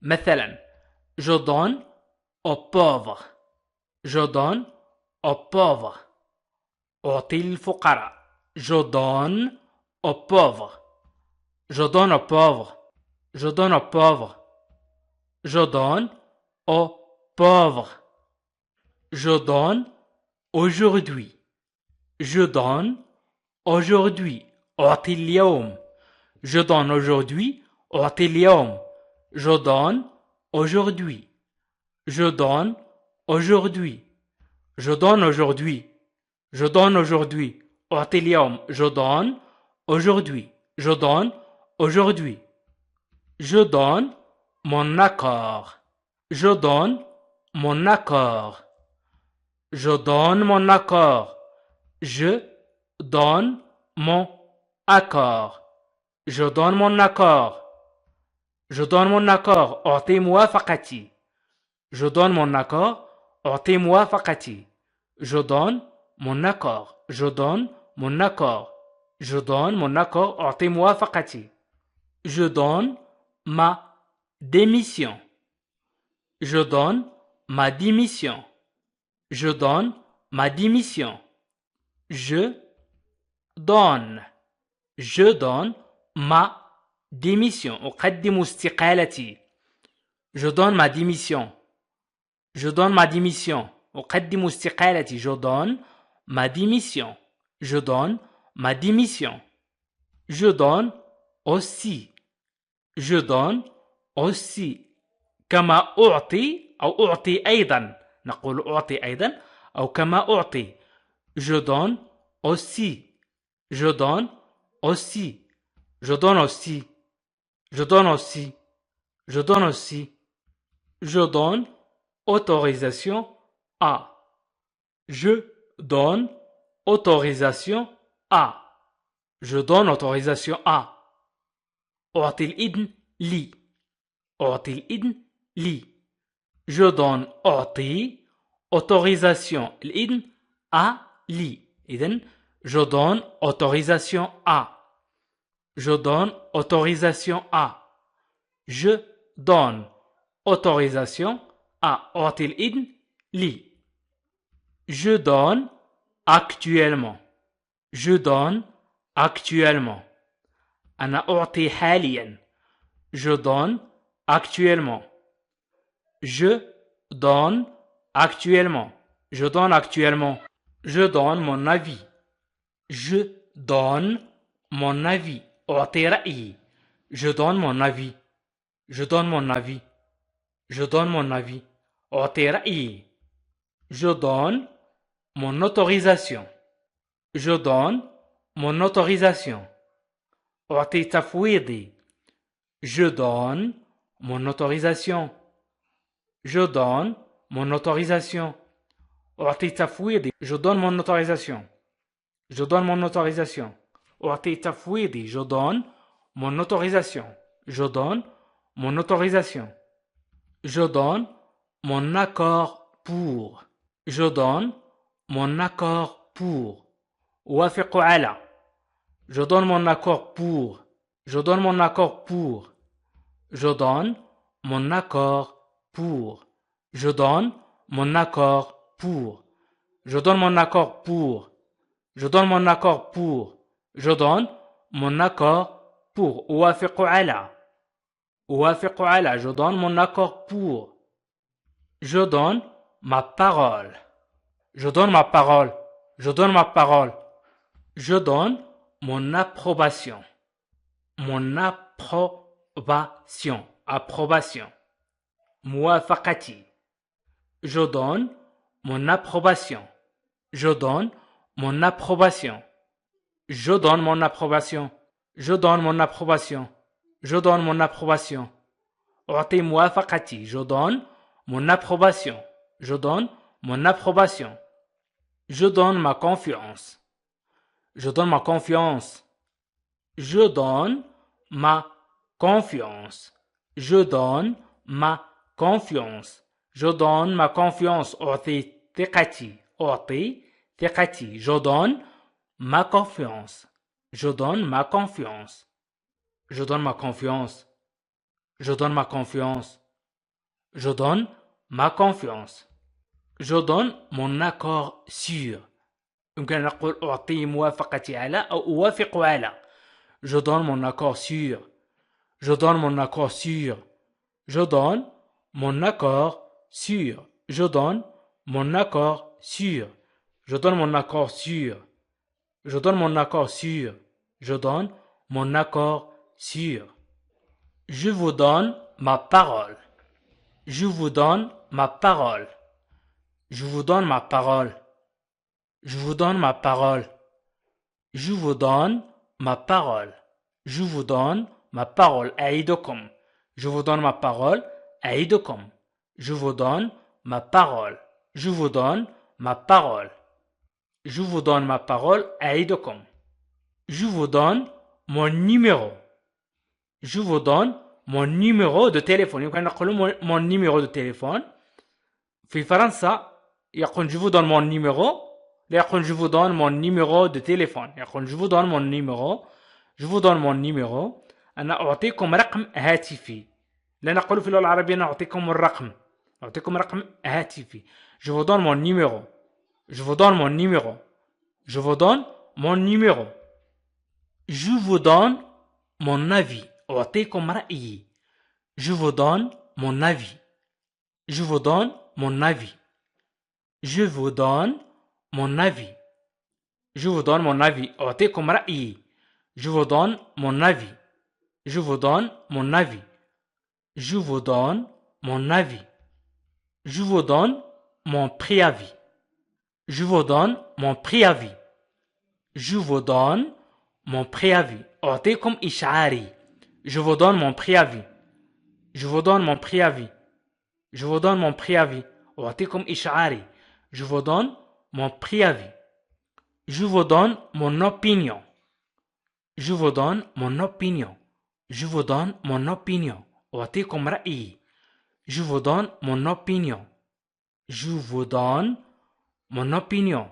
مثلا je donne aux pauvres. je donne aux pauvres. أعطي للفقراء. je donne aux pauvres. je donne aux pauvres. je donne aux pauvres. je donne aux pauvres. je donne aujourd'hui. je donne aujourd'hui. أعطي اليوم. je donne aujourd'hui. أعطي اليوم. je donne aujourd'hui. je donne aujourd'hui. je donne aujourd'hui. je donne aujourd'hui. أعطي اليوم. je donne aujourd'hui. je donne aujourd'hui. je donne mon accord. je donne mon accord. je donne mon accord. je donne mon accord. je donne mon accord. je donne mon accord. أعطي موافقتي. je donne mon accord. أعطي موافقتي. je donne mon accord. je donne mon accord. je donne mon accord. أعطي موافقتي. je donne ma démission. je donne ma démission. je donne ma démission. je donne. je donne ma démission. أقدم استقالتي. je donne ma démission. je donne ma démission. أقدم استقالتي. je donne ma démission. je donne ma démission. je donne aussi. je donne aussi. كما أعطي أو أعطي أيضا. نقول أعطي أيضا أو كما أعطي. je donne aussi. je donne aussi. je donne aussi. je donne aussi. je donne aussi. je donne autorisation à. je donne autorisation à. je donne autorisation à. أعطي الإذن لي. أعطي الإذن لي. je donne أعطي autorisation الإذن à لي. إذن je donne autorisation à. je donne autorisation à. je donne autorisation à. أعطي الإذن لي. je donne actuellement. je donne actuellement. أنا أعطي حاليا. je donne actuellement. je donne actuellement. je donne actuellement. je donne mon avis. je donne mon avis. أعطي رأيي. je donne mon avis. je donne mon avis. je donne mon avis. أعطي رأيي. je donne mon autorisation. je donne mon autorisation. أعطي تفويضي. je donne mon autorisation. je donne mon autorisation. أعطي تفويضي. je donne mon autorisation. je donne mon autorisation. أعطي تفويضي. je donne mon autorisation. je donne mon autorisation. je donne mon accord pour. je donne mon accord pour. أوافق على. je donne mon accord pour. je donne mon accord pour. je donne mon accord pour. je donne mon accord pour. je donne mon accord pour. je donne mon accord pour. je donne mon accord pour. أوافق على. أوافق على. je donne mon accord pour. je donne ma parole. je donne ma parole. je donne ma parole. je donne mon approbation. mon approbation. approbation. موافقتي. je donne mon approbation. je donne mon approbation. je donne mon approbation. je donne mon approbation. je donne mon approbation. أعطي موافقتي. je donne mon approbation. je donne mon approbation. je donne ma confiance. je donne ma confiance. je donne ma confiance. je donne ma confiance. je donne ma confiance. أعطي ثقتي. أعطي ثقتي. je donne ma confiance. je donne ma confiance. je donne ma confiance. je donne ma confiance. Je donne ma confiance. Je donne mon accord sûr. يمكن أن نقول أعطي موافقتي على أو أوافق على. Je donne mon accord sûr. Je donne mon accord sûr. Je donne mon accord sûr. Je donne mon accord sûr. Je donne mon accord sûr. Je donne mon accord sûr. Je donne mon accord sûr. Je vous donne ma parole. Je vous donne ma parole. Je vous donne ma parole. Je vous donne ma parole. Je vous donne ma parole. Je vous donne ma parole. أعيدكم. Je vous donne ma parole. أعيدكم. Je vous donne ma parole. Je vous donne ma parole. Je vous donne ma parole. أعيدكم. Je vous donne mon numéro. Je vous donne mon numéro de téléphone. يمكن نقول mon numéro de téléphone. في فرنسا يقول je vous donne mon numéro. لا يقول je vous donne mon numéro de téléphone. يقول je vous donne mon numéro. Je vous donne mon numéro. أنا أعطيكم رقم هاتفي. لا نقول في اللغة العربية أنا أعطيكم الرقم. أعطيكم رقم هاتفي. Je vous donne mon numéro. Je vous donne mon numéro. Je vous donne mon numéro. Je vous donne mon avis. أعطيكم رأيي. Je vous donne mon avis. Je vous donne mon avis. Je vous donne mon avis. Je vous donne mon avis. أعطيكم رأيي. Je vous donne mon avis. Je vous donne mon avis. Je vous donne mon avis. Je vous donne mon préavis. Je vous donne mon préavis. Je vous donne mon préavis. أعطيكم إشعاري. Je vous donne mon préavis. Je vous donne mon préavis. Je vous donne mon préavis. أعطيكم إشعاري. Je vous donne mon préavis. Je vous donne mon opinion. Je vous donne mon opinion. Je vous donne mon opinion. أعطيكم رأيي. Je vous donne mon opinion. Je vous donne mon opinion.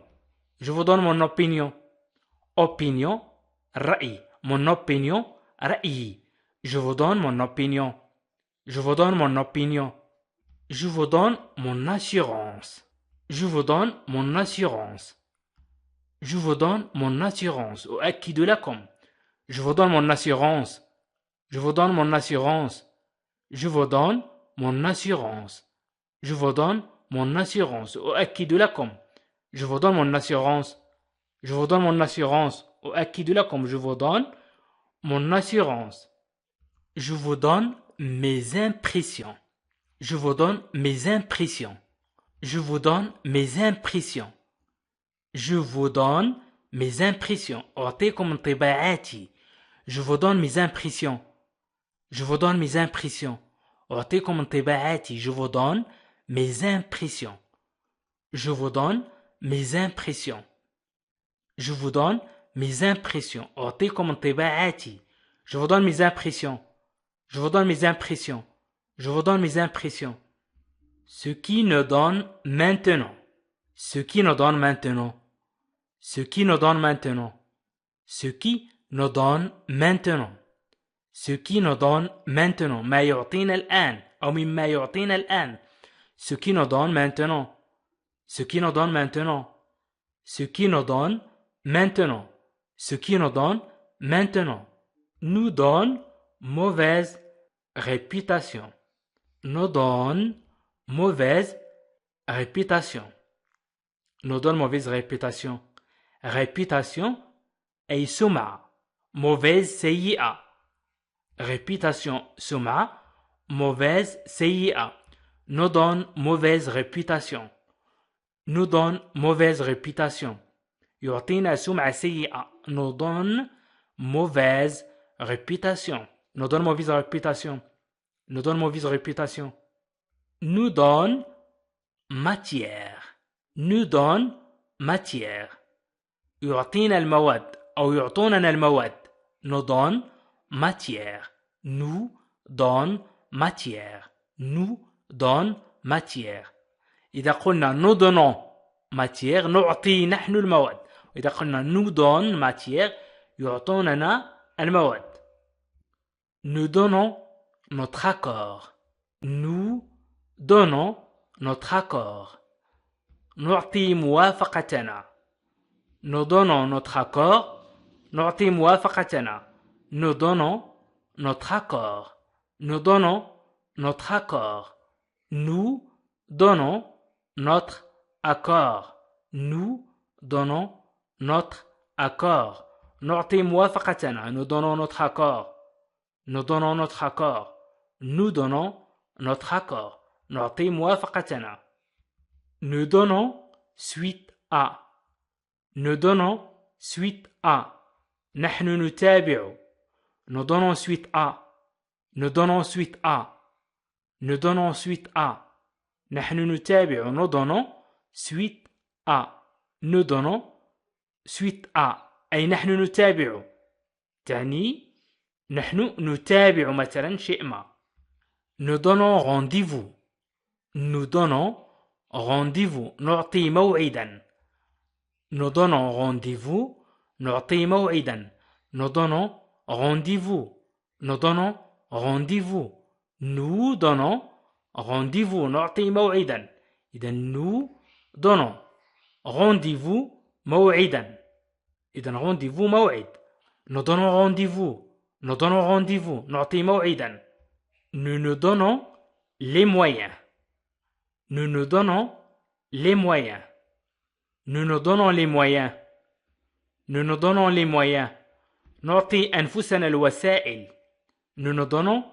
Je vous donne mon opinion. Opinion, رأي. Mon opinion, رأيي. Je vous donne mon opinion. Je vous donne mon opinion. Je vous donne mon assurance. Je vous donne mon assurance. Je vous donne mon assurance. أؤكد لكم. Je vous donne mon assurance. Je vous donne mon assurance. Je vous donne mon assurance. Je vous donne mon assurance. أؤكد لكم. Je vous donne mon assurance. Je vous donne mon assurance. أؤكد لكم. Je vous donne mon assurance. Je vous donne mes impressions. Je vous donne mes impressions. Je vous donne mes impressions. Je vous donne mes impressions. أعطيكم انطباعاتي. Je vous donne mes impressions. Je vous donne mes impressions. أعطيكم انطباعاتي. Je vous donne mes impressions. Je vous donne mes impressions. Je vous donne mes impressions. أعطيكم انطباعاتي. Je vous donne mes impressions. Je vous donne mes impressions. Je vous donne mes impressions. Ce qui nous donne maintenant. Ce qui nous donne maintenant. Ce qui nous donne maintenant. Ce qui nous donne maintenant. Ce qui nous donne maintenant. ما يعطينا الآن أو مما يعطينا الآن. Ce qui nous donne maintenant. Ce qui nous donne maintenant. Ce qui nous donne maintenant. Ce qui nous donne maintenant. Nous donne mauvaise réputation. Nous donne mauvaise réputation. Nous donne mauvaise réputation. Réputation أي سمعة. mauvaise سيئة. réputation سمعة. mauvaise سيئة. Nous donne mauvaise réputation. Nous donne mauvaise réputation. يعطينا سمعة سيئة. Nous donne mauvaise réputation. Nous donne mauvaise réputation. Nous donne mauvaise réputation. Nous donne matière. Nous donne matière. يعطينا المواد أو يعطوننا المواد. Nous donne matière. Nous donne matière. Nous donne matière. إذا قلنا nous donnons matière نعطي نحن المواد. وإذا قلنا nous donne matière يعطوننا المواد. Nous donnons notre accord. Nous donnons notre accord. نعطي موافقتنا. Nous donnons notre accord. نعطي موافقتنا. Nous donnons notre accord. Nous donnons notre accord. Nous donnons notre accord. Nous donnons notre accord. نعطي موافقتنا. Nous donnons notre accord. Nous donnons notre accord. Nous donnons notre accord. نعطي موافقتنا. Nous donnons suite à. Nous donnons suite à. نحن نتابع. Nous donnons suite à. Nous donnons suite à. Nous donnons suite à. نحن نتابع. Nous donnons suite à. Nous donnons suite à. أي نحن نتابع. تعني نحن نتابع مثلا شيء ما. Nous donnons rendez-vous. Nous donnons rendez-vous. نعطي موعدا. Nous donnons rendez-vous. نعطي موعدا. Nous donnons rendez-vous. Nous donnons rendez-vous. Nous donnons rendez-vous. نعطي موعدا. إذا nous donnons rendez-vous موعدا. إذا rendez-vous موعد. Nous donnons rendez-vous. Nous donnons rendez-vous. نعطي موعدا. Nous nous donnons les moyens. Nous nous donnons les moyens. Nous nous donnons les moyens. Nous nous donnons les moyens. نعطي أنفسنا الوسائل. Nous nous donnons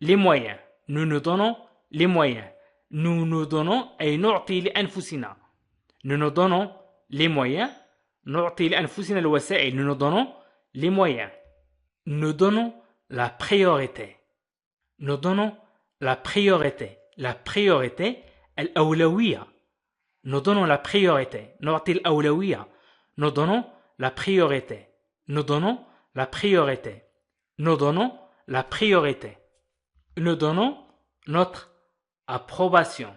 les moyens. Nous nous donnons les moyens. Nous nous donnons أي نعطي لأنفسنا. Nous nous donnons les moyens. نعطي لأنفسنا الوسائل. Nous nous donnons les moyens. Nous donnons la priorité. Nous donnons la priorité. La priorité الأولوية. Nous donnons la priorité. نعطي الأولوية. Nous donnons la priorité. Nous donnons la priorité. Nous donnons la priorité. Nous donnons notre approbation.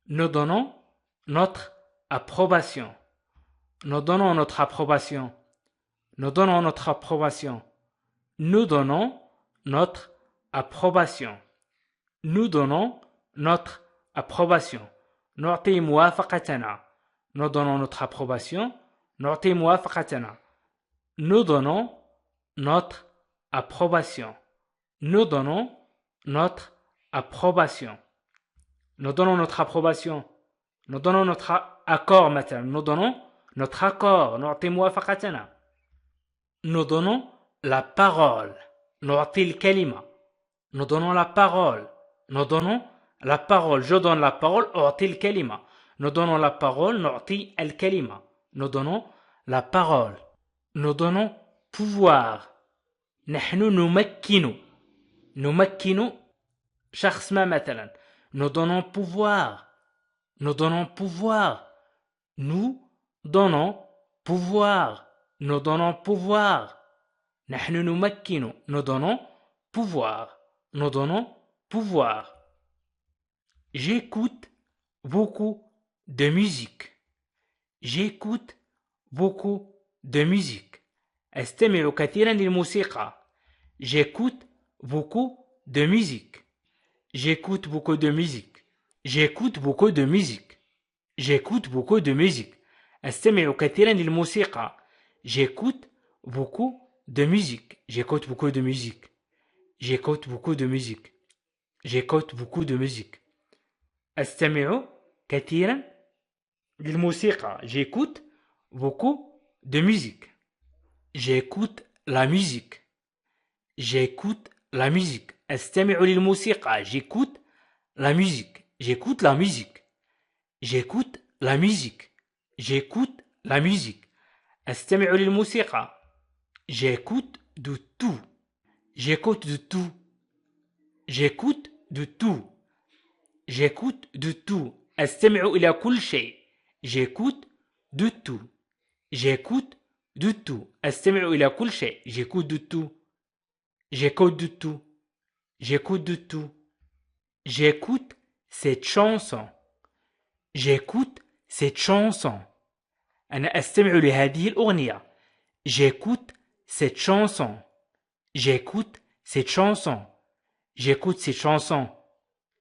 Nous donnons notre approbation. Nous donnons notre approbation. Nous donnons notre approbation. Nous donnons notre approbation. Nous donnons notre approbation. نعطي موافقتنا. Nous donnons notre approbation. نعطي موافقتنا. Nous donnons notre approbation. Nous donnons notre approbation. Nous donnons notre approbation. Nous donnons notre accord مثلا. Nous donnons notre accord. نعطي موافقتنا. Nous donnons la parole. نعطي الكلمة. Nous donnons la parole. Nous donnons la parole. Je donne la parole. أعطي الكلمة. Nous donnons la parole. نعطي الكلمة. Nous donnons la parole. Nous donnons pouvoir. نحن نمكن. نمكن شخص ما مثلا. Nous donnons pouvoir. Nous donnons pouvoir. Nous donnons pouvoir. Nous donnons pouvoir. نحن نمكن. Nous donnons pouvoir. Nous donnons pouvoir. J'écoute beaucoup de musique. J'écoute beaucoup de musique. أستمع كثيرا للموسيقى. J'écoute beaucoup de musique. J'écoute beaucoup de musique. J'écoute beaucoup de musique. J'écoute beaucoup de musique. أستمع كثيرا للموسيقى. J'écoute beaucoup de musique. J'écoute beaucoup de musique. J'écoute beaucoup de musique. J'écoute beaucoup de musique. أستمع كثيرا للموسيقى. J'écoute beaucoup de musique. J'écoute la musique. J'écoute la musique. أستمع للموسيقى. J'écoute la musique. J'écoute la musique. J'écoute la musique. J'écoute la musique. أستمع للموسيقى. J'écoute de tout. J'écoute de tout. J'écoute de tout. J'écoute de tout. أستمع إلى كل شيء. J'écoute de tout. J'écoute de tout. أستمع إلى كل شيء. J'écoute de tout. J'écoute de tout. J'écoute de tout. J'écoute cette chanson. J'écoute cette chanson. أنا أستمع لهذه الأغنية. J'écoute cette chanson. J'écoute cette chanson. J'écoute cette chanson.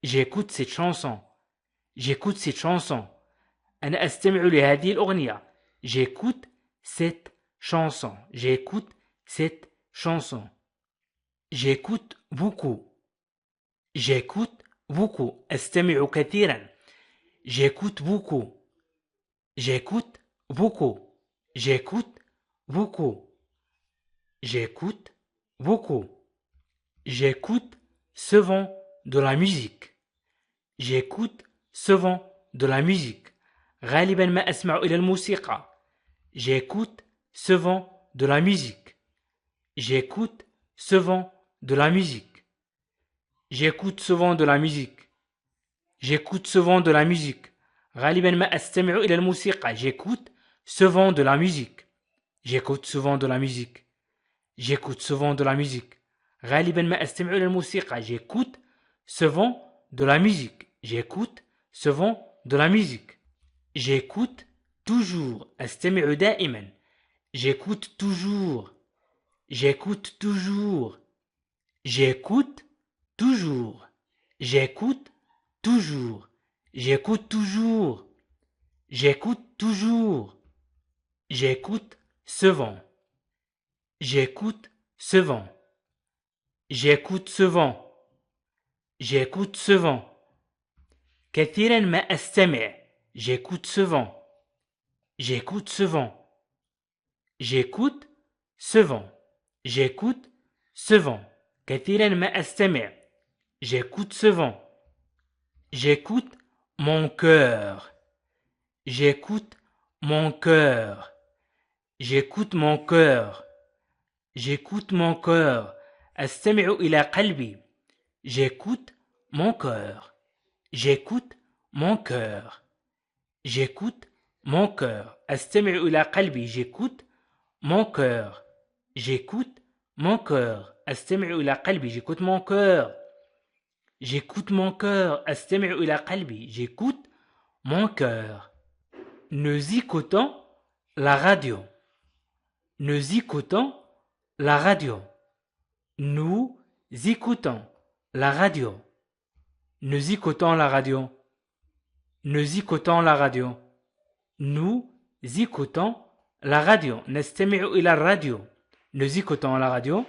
J'écoute cette chanson. J'écoute cette chanson. أنا أستمع لهذه الأغنية. J'écoute cette chanson. J'écoute cette chanson. J'écoute beaucoup. J'écoute beaucoup. أستمع كثيرا. J'écoute beaucoup. J'écoute beaucoup. J'écoute beaucoup. J'écoute beaucoup. J'écoute souvent de la musique. J'écoute souvent de la musique. غالبا ما أسمع إلى الموسيقى. J'écoute souvent de la musique. J'écoute souvent de la musique. J'écoute souvent de la musique. J'écoute souvent de la musique. غالبا ما أستمع إلى الموسيقى. J'écoute souvent de la musique. J'écoute souvent de la musique. J'écoute souvent de la musique. غالبا ما أستمع إلى الموسيقى. J'écoute souvent de la musique. J'écoute souvent de la musique. J'écoute toujours. أستمع دائما. J'écoute toujours. J'écoute toujours. J'écoute toujours. J'écoute toujours. J'écoute toujours. J'écoute toujours. J'écoute souvent. J'écoute souvent. J'écoute souvent. J'écoute souvent. كثيرا ما أستمع. J'écoute souvent. J'écoute souvent. J'écoute souvent. J'écoute souvent. كثيرا ما أستمع. J'écoute souvent. J'écoute mon cœur. J'écoute mon cœur. J'écoute mon cœur. J'écoute mon cœur. أستمع إلى قلبي. J'écoute mon cœur. J'écoute mon cœur. J'écoute mon cœur. أستمع إلى قلبي. J'écoute mon cœur. J'écoute mon cœur. أستمع إلى قلبي. J'écoute mon cœur. J'écoute mon cœur. أستمع إلى قلبي. J'écoute mon cœur. Nous écoutons la radio. Nous écoutons la radio. Nous écoutons la radio. Nous écoutons la radio. Nous écoutons la radio. Nous écoutons la radio. نستمع إلى الراديو. Nous écoutons la radio.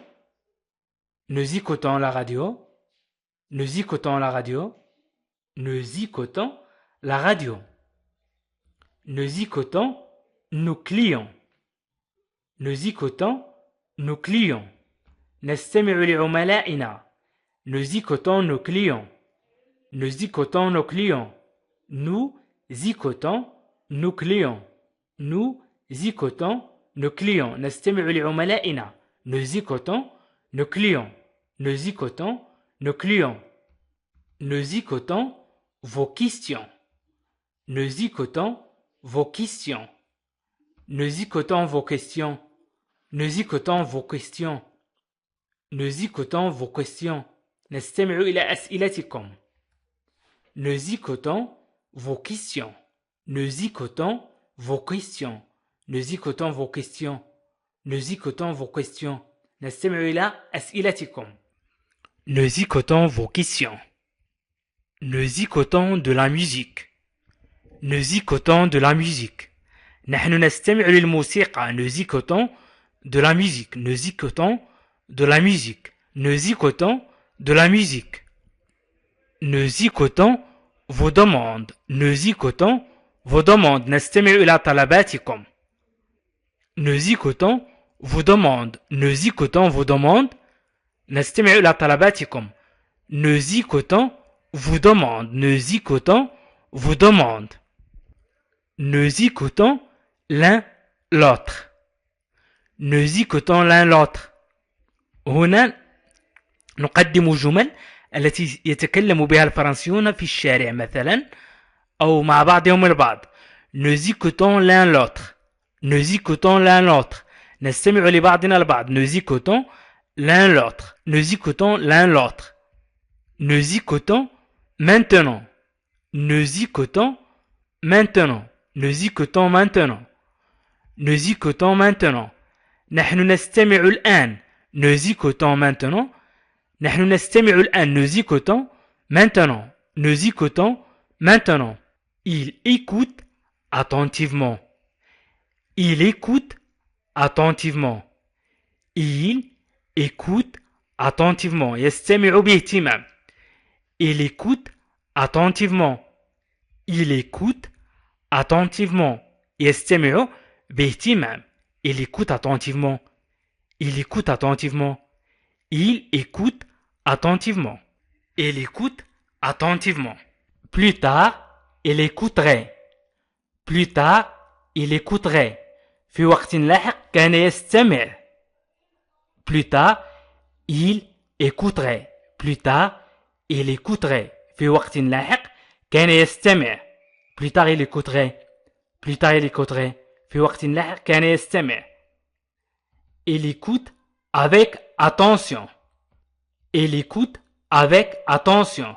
Nous écoutons la radio. Nous écoutons la radio. Nous écoutons la radio. Nous écoutons nos clients. Nous écoutons nos clients. نستمع لعملائنا. Nous écoutons nos clients. Nous écoutons nos clients. Nous écoutons nos clients. Nous écoutons nos clients. نستمع لعملائنا. Nous écoutons nos clients. Nous écoutons nos clients. Nous écoutons vos questions. Nous écoutons vos questions. Nous écoutons vos questions. Nous écoutons vos questions. Nous écoutons vos questions. نستمع إلى أسئلتكم. Nous écoutons vos questions. Nous écoutons vos questions. Nous écoutons vos questions. Nous écoutons vos questions. نستمع إلى أسئلتكم. Nous écoutons vos questions. Nous écoutons de la musique. Nous écoutons de la musique. نحن نستمع للموسيقى. Nous écoutons de la musique. Nous écoutons de la musique. Nous écoutons de la musique. Nous écoutons vos demandes. Nous écoutons vos demandes. نستمع إلى طلباتكم. Nous écoutons vos demandes. Nous écoutons vos demandes. نستمع إلى طلباتكم. Nous écoutons vos demandes. Nous écoutons vos demandes. Nous écoutons l'un l'autre. Nous écoutons l'un l'autre. هنا نقدم جمل التي يتكلم بها الفرنسيون في الشارع مثلا أو مع بعضهم البعض. Nous écoutons l'un l'autre. Nous écoutons l'un l'autre. نستمع لبعضنا البعض. Nous écoutons l'un l'autre. Nous écoutons l'un l'autre. Nous écoutons maintenant. Nous écoutons maintenant. Nous écoutons maintenant. Nous écoutons maintenant. نحن نستمع الآن. Nous écoutons maintenant. نحن نستمع الآن. Nous écoutons maintenant. nous écoutons maintenant. Il écoute attentivement. Il écoute attentivement. Il écoute attentivement. يستمع باهتمام. Il écoute attentivement. Il écoute attentivement. يستمع باهتمام. Il écoute attentivement. Il écoute attentivement. Il écoute attentivement. Il écoute attentivement. Plus tard, il écouterait. Plus tard, il écouterait. في وقت لاحق كان يستمع. Plus tard, il écouterait. Plus tard, il écouterait. في وقت لاحق كان يستمع. Plus tard, il écouterait. Plus tard, il écouterait. في وقت لاحق كان يستمع. Il écoute avec attention. Il écoute avec attention.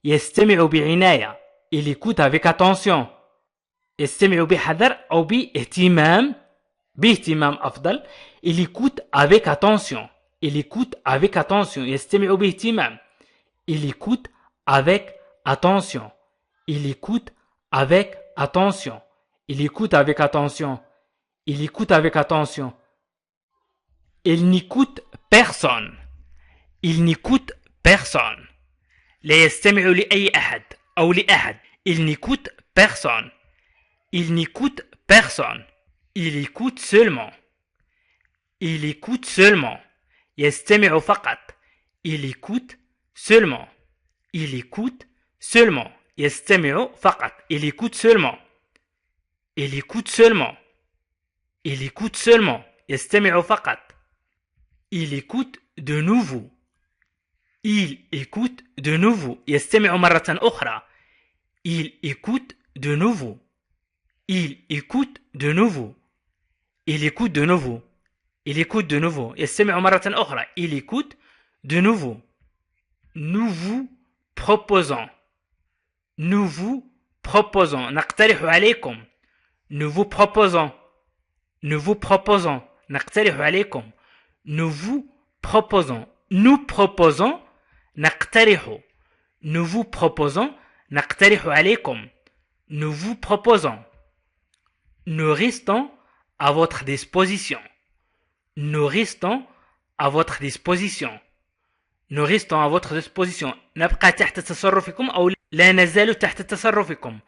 يستمع بعناية. Il écoute avec attention. يستمع بحذر أو باهتمام. باهتمام أفضل. Il écoute avec attention. Il écoute avec attention. يستمع باهتمام. Il écoute avec attention. Il écoute avec attention. Il écoute avec attention. Il écoute avec attention. Il n'écoute personne. Il n'écoute personne. لا يستمع لأي أحد أو لأحد. Il n'écoute personne. Il n'écoute personne. Il écoute seulement. Il écoute seulement. يستمع فقط. Il écoute seulement. Il écoute seulement. يستمع فقط. Il écoute seulement. Il écoute seulement. Il écoute seulement. يستمع فقط. Il écoute de nouveau. Il écoute de nouveau. يستمع مرة أخرى. Il écoute de nouveau. Il écoute de nouveau. Il écoute de nouveau. Il écoute de nouveau. يستمع مرة أخرى. Il écoute de nouveau. Nous vous proposons. Nous vous proposons. نقترح عليكم. Nous vous proposons. Nous vous proposons. نقترح عليكم. Nous vous proposons. Nous proposons. نقترح. Nous vous proposons. نقترح عليكم. Nous vous proposons. Nous restons à votre disposition. Nous restons à votre disposition. Nous restons à votre disposition. نبقى تحت تصرفكم أو لا نزال تحت تصرفكم.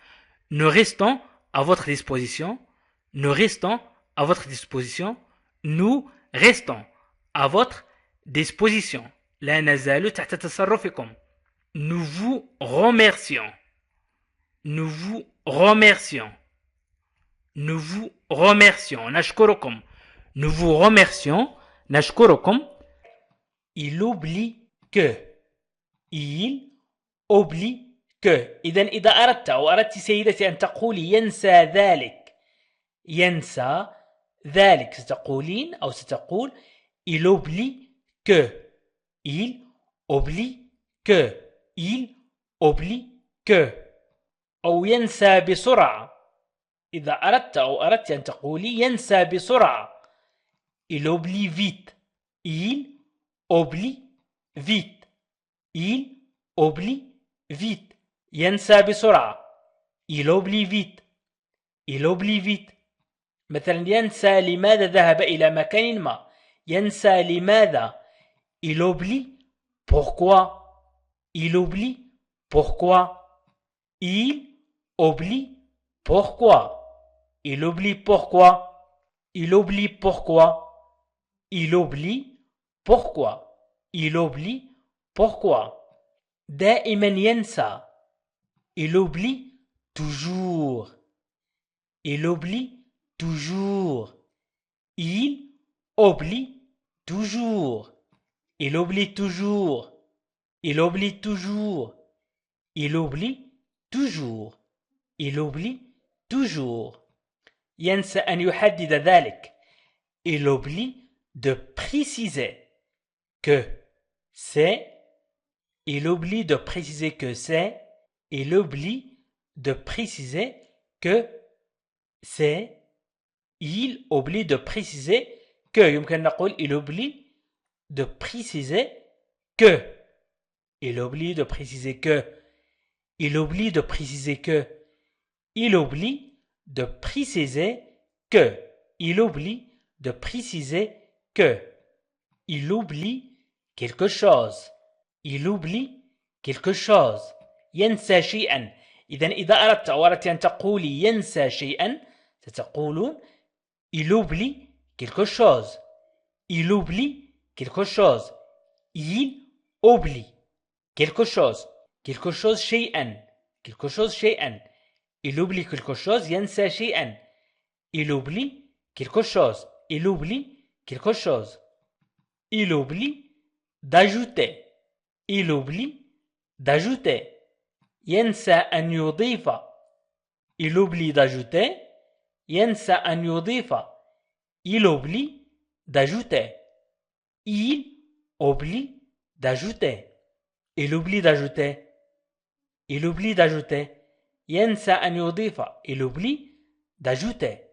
Nous restons à votre disposition. Nous restons à votre disposition. Nous restons à votre disposition. لا نزال تحت تصرفكم. Nous vous remercions. Nous vous remercions. Nous vous remercions. نشكركم. Nous vous remercions. نشكركم. Il oublie que. Il oublie que. إذا أردت أو أردت سيدتي أن تقولي ينسى ذلك. ينسى ذلك ستقولين أو ستقول il oublie que. Il oublie que. Il oublie que. أو ينسى بسرعة. إذا أردت أو أردت أن تقولي ينسى بسرعة. Il oublie vite. Il oublie vite. Il oublie vite. ينسى بسرعة. Il oublie vite. Il oublie vite. مثلا ينسى لماذا ذهب إلى مكان ما. ينسى لماذا. Il oublie pourquoi. Il oublie pourquoi. Il oublie pourquoi. Il oublie pourquoi. Il oublie pourquoi. Il oublie pourquoi. Il oublie pourquoi. دائما ينسى. Il oublie toujours. Il oublie toujours. Il oublie toujours. Il oublie toujours. Il oublie toujours. Il oublie toujours. Il oublie toujours. ينسى أن يحدد ذلك. Il oublie de préciser que c'est. Il oublie de préciser que c'est. Il oublie de préciser que c'est. Il oublie de préciser que. يمكن نقول il oublie de préciser que. Il oublie de préciser que. Il oublie de préciser que. Il oublie de préciser que. Il oublie de préciser que. Il oublie quelque chose. Il oublie quelque chose. ينسى شيئا. إذا أردت أن تقولي ينسى شيئا ستقولون il oublie quelque chose. Il oublie quelque chose. Il oublie quelque chose. Quelque chose شيئا. Quelque chose شيئا. Il oublie quelque chose. ينسى شيئا. Il oublie quelque chose. Il oublie quelque chose. Il oublie d'ajouter. Il oublie d'ajouter. ينسى أن يضيف. Il oublie d'ajouter. ينسى أن يضيف. Il oublie d'ajouter. Il oublie d'ajouter. Il oublie d'ajouter. Il oublie d'ajouter. ينسى أن يضيف. Il oublie d'ajouter.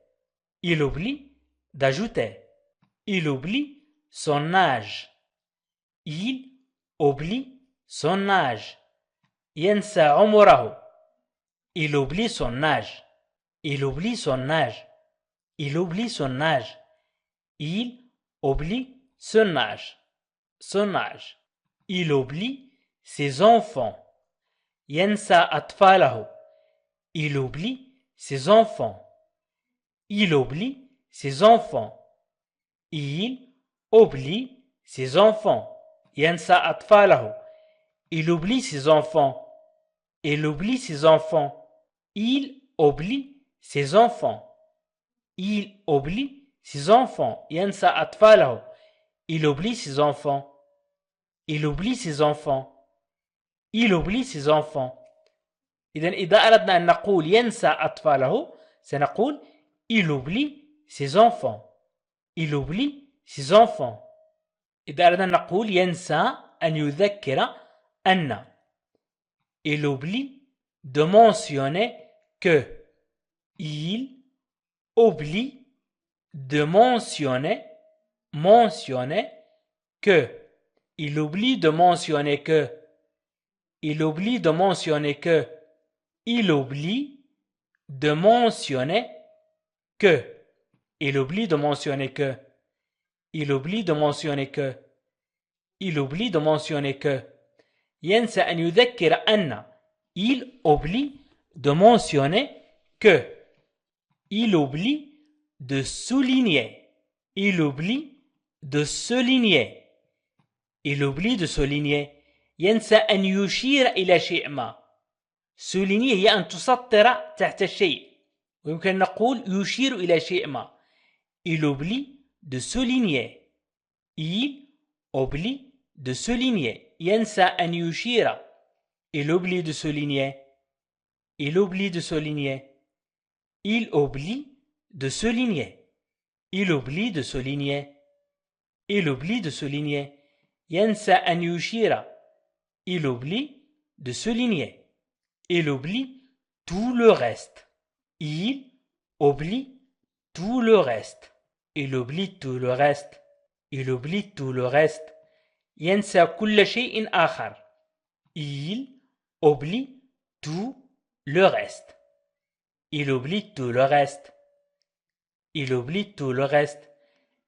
Il oublie d'ajouter. Il oublie son âge. Il oublie son âge. ينسى عمره. Il oublie son âge. Il oublie son âge. Il oublie son âge. Il oublie son âge. Son âge. Il oublie ses enfants. ينسى أطفاله. Il oublie ses enfants. Il oublie ses enfants. Il oublie ses enfants. ينسى أطفاله. Il oublie ses enfants. Il oublie ses enfants. Il oublie ses enfants. Il oublie ses enfants. ينسى أطفاله. Il oublie ses enfants. Il oublie ses enfants. Il oublie ses enfants. إذا أردنا أن نقول ينسى أطفاله سنقول il oublie ses enfants. Il oublie ses enfants. إذا أردنا أن نقول ينسى أن يذكر أن. Il oublie de mentionner que. Il oublie de mentionner que. Il oublie de mentionner que. Il oublie de mentionner que. Il oublie de mentionner que. Il oublie de mentionner que. Il oublie de mentionner que. Il oublie de mentionner que. ينسى أن يذكر أن. Il oublie de mentionner que. Il oublie de souligner. Il oublie de souligner. Il oublie de souligner. ينسى أن يشير إلى شيء ما. souligner هي أن تسطر تحت الشيء. ويمكن نقول يشير إلى شيء ما. Il oublie de souligner. Il oublie de souligner. ينسى أن يشير. Il oublie de souligner. Il oublie de souligner. Il oublie de souligner. Il oublie de souligner. Il oublie de souligner. ينسى أن يشير. Il oublie de souligner. Il oublie tout le reste. Il oublie tout le reste. Il oublie tout le reste. Il oublie tout le reste. ينسى كل شيء آخر. Il oublie tout le reste. Il oublie tout le reste. Il oublie tout le reste.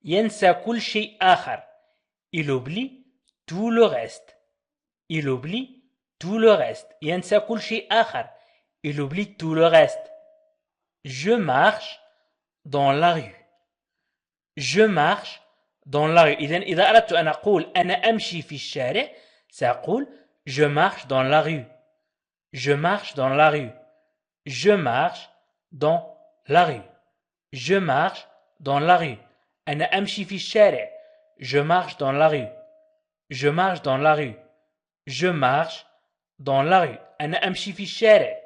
ينسى كل شيء آخر. Il oublie tout le reste. Il oublie tout le reste. ينسى كل شيء آخر. Il oublie tout le reste. Je marche dans la rue. Je marche dans la rue. إذا أردت أن أقول أنا أمشي في الشارع سأقول je marche dans la rue. Je marche dans la rue. Je marche dans la rue. Je marche dans la rue. أنا أمشي في الشارع. Je marche dans la rue. Je marche dans la rue. Je marche dans la rue. أنا أمشي في الشارع.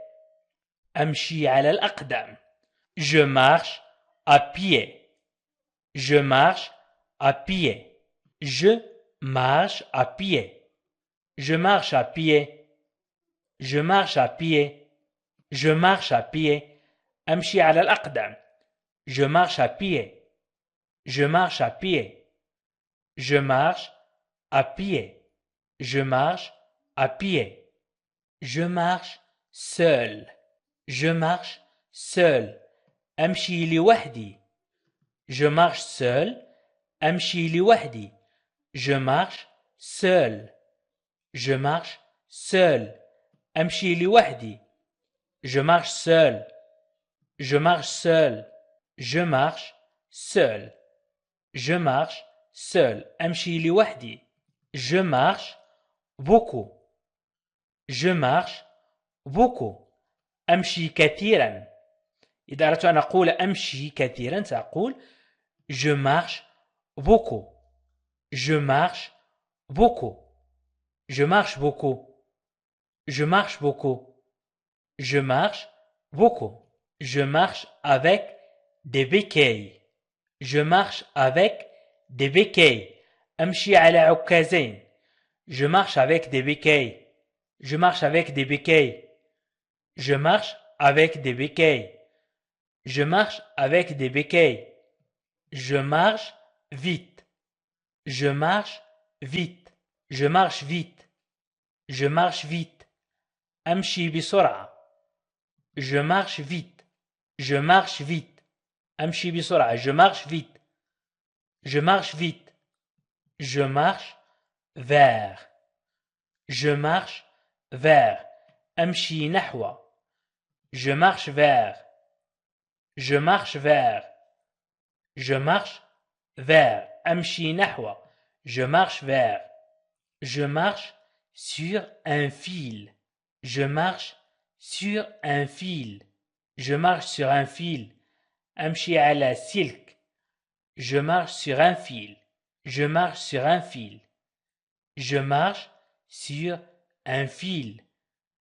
أمشي على الأقدام. Je marche à pied. Je marche à pied. Je marche à pied. Je marche à pied. Je marche à pied. Je marche à pied. أمشي على الأقدام. Je marche à pied. Je marche à pied. Je marche à pied. Je marche à pied. Je marche seul. Je marche seul. أمشي لوحدي. Je marche seul. أمشي لوحدي. Je marche seul. Je marche seul. أمشي لوحدي. Je marche seul. Je marche seul. Je marche seul. Je marche seul. أمشي لوحدي. Je marche beaucoup. Je marche beaucoup. أمشي كثيرا. إذا أردت أن أقول أمشي كثيرا سأقول je marche beaucoup. Je marche beaucoup. Je marche beaucoup. Je marche beaucoup. Je marche beaucoup. Je marche avec des béquilles. Je marche avec des béquilles. أمشي على عكازين. Je marche avec des béquilles. Je marche avec des béquilles. Je marche avec des béquilles. Je marche avec des béquilles. Je marche vite. Je marche vite. Je marche vite. Je marche vite. أمشي بسرعة. Je marche vite. Je marche vite. أمشي بسرعة. Je marche vite. Je marche vite. Je marche vers. Je marche vers. أمشي نحو. Je marche vers. Je marche vers. Je marche vers. أمشي نحو. Je marche vers. Je marche sur un fil. Je marche sur un fil. Je marche sur un fil. أمشي على سلك. Je marche sur un fil. Je marche sur un fil. Je marche sur un fil.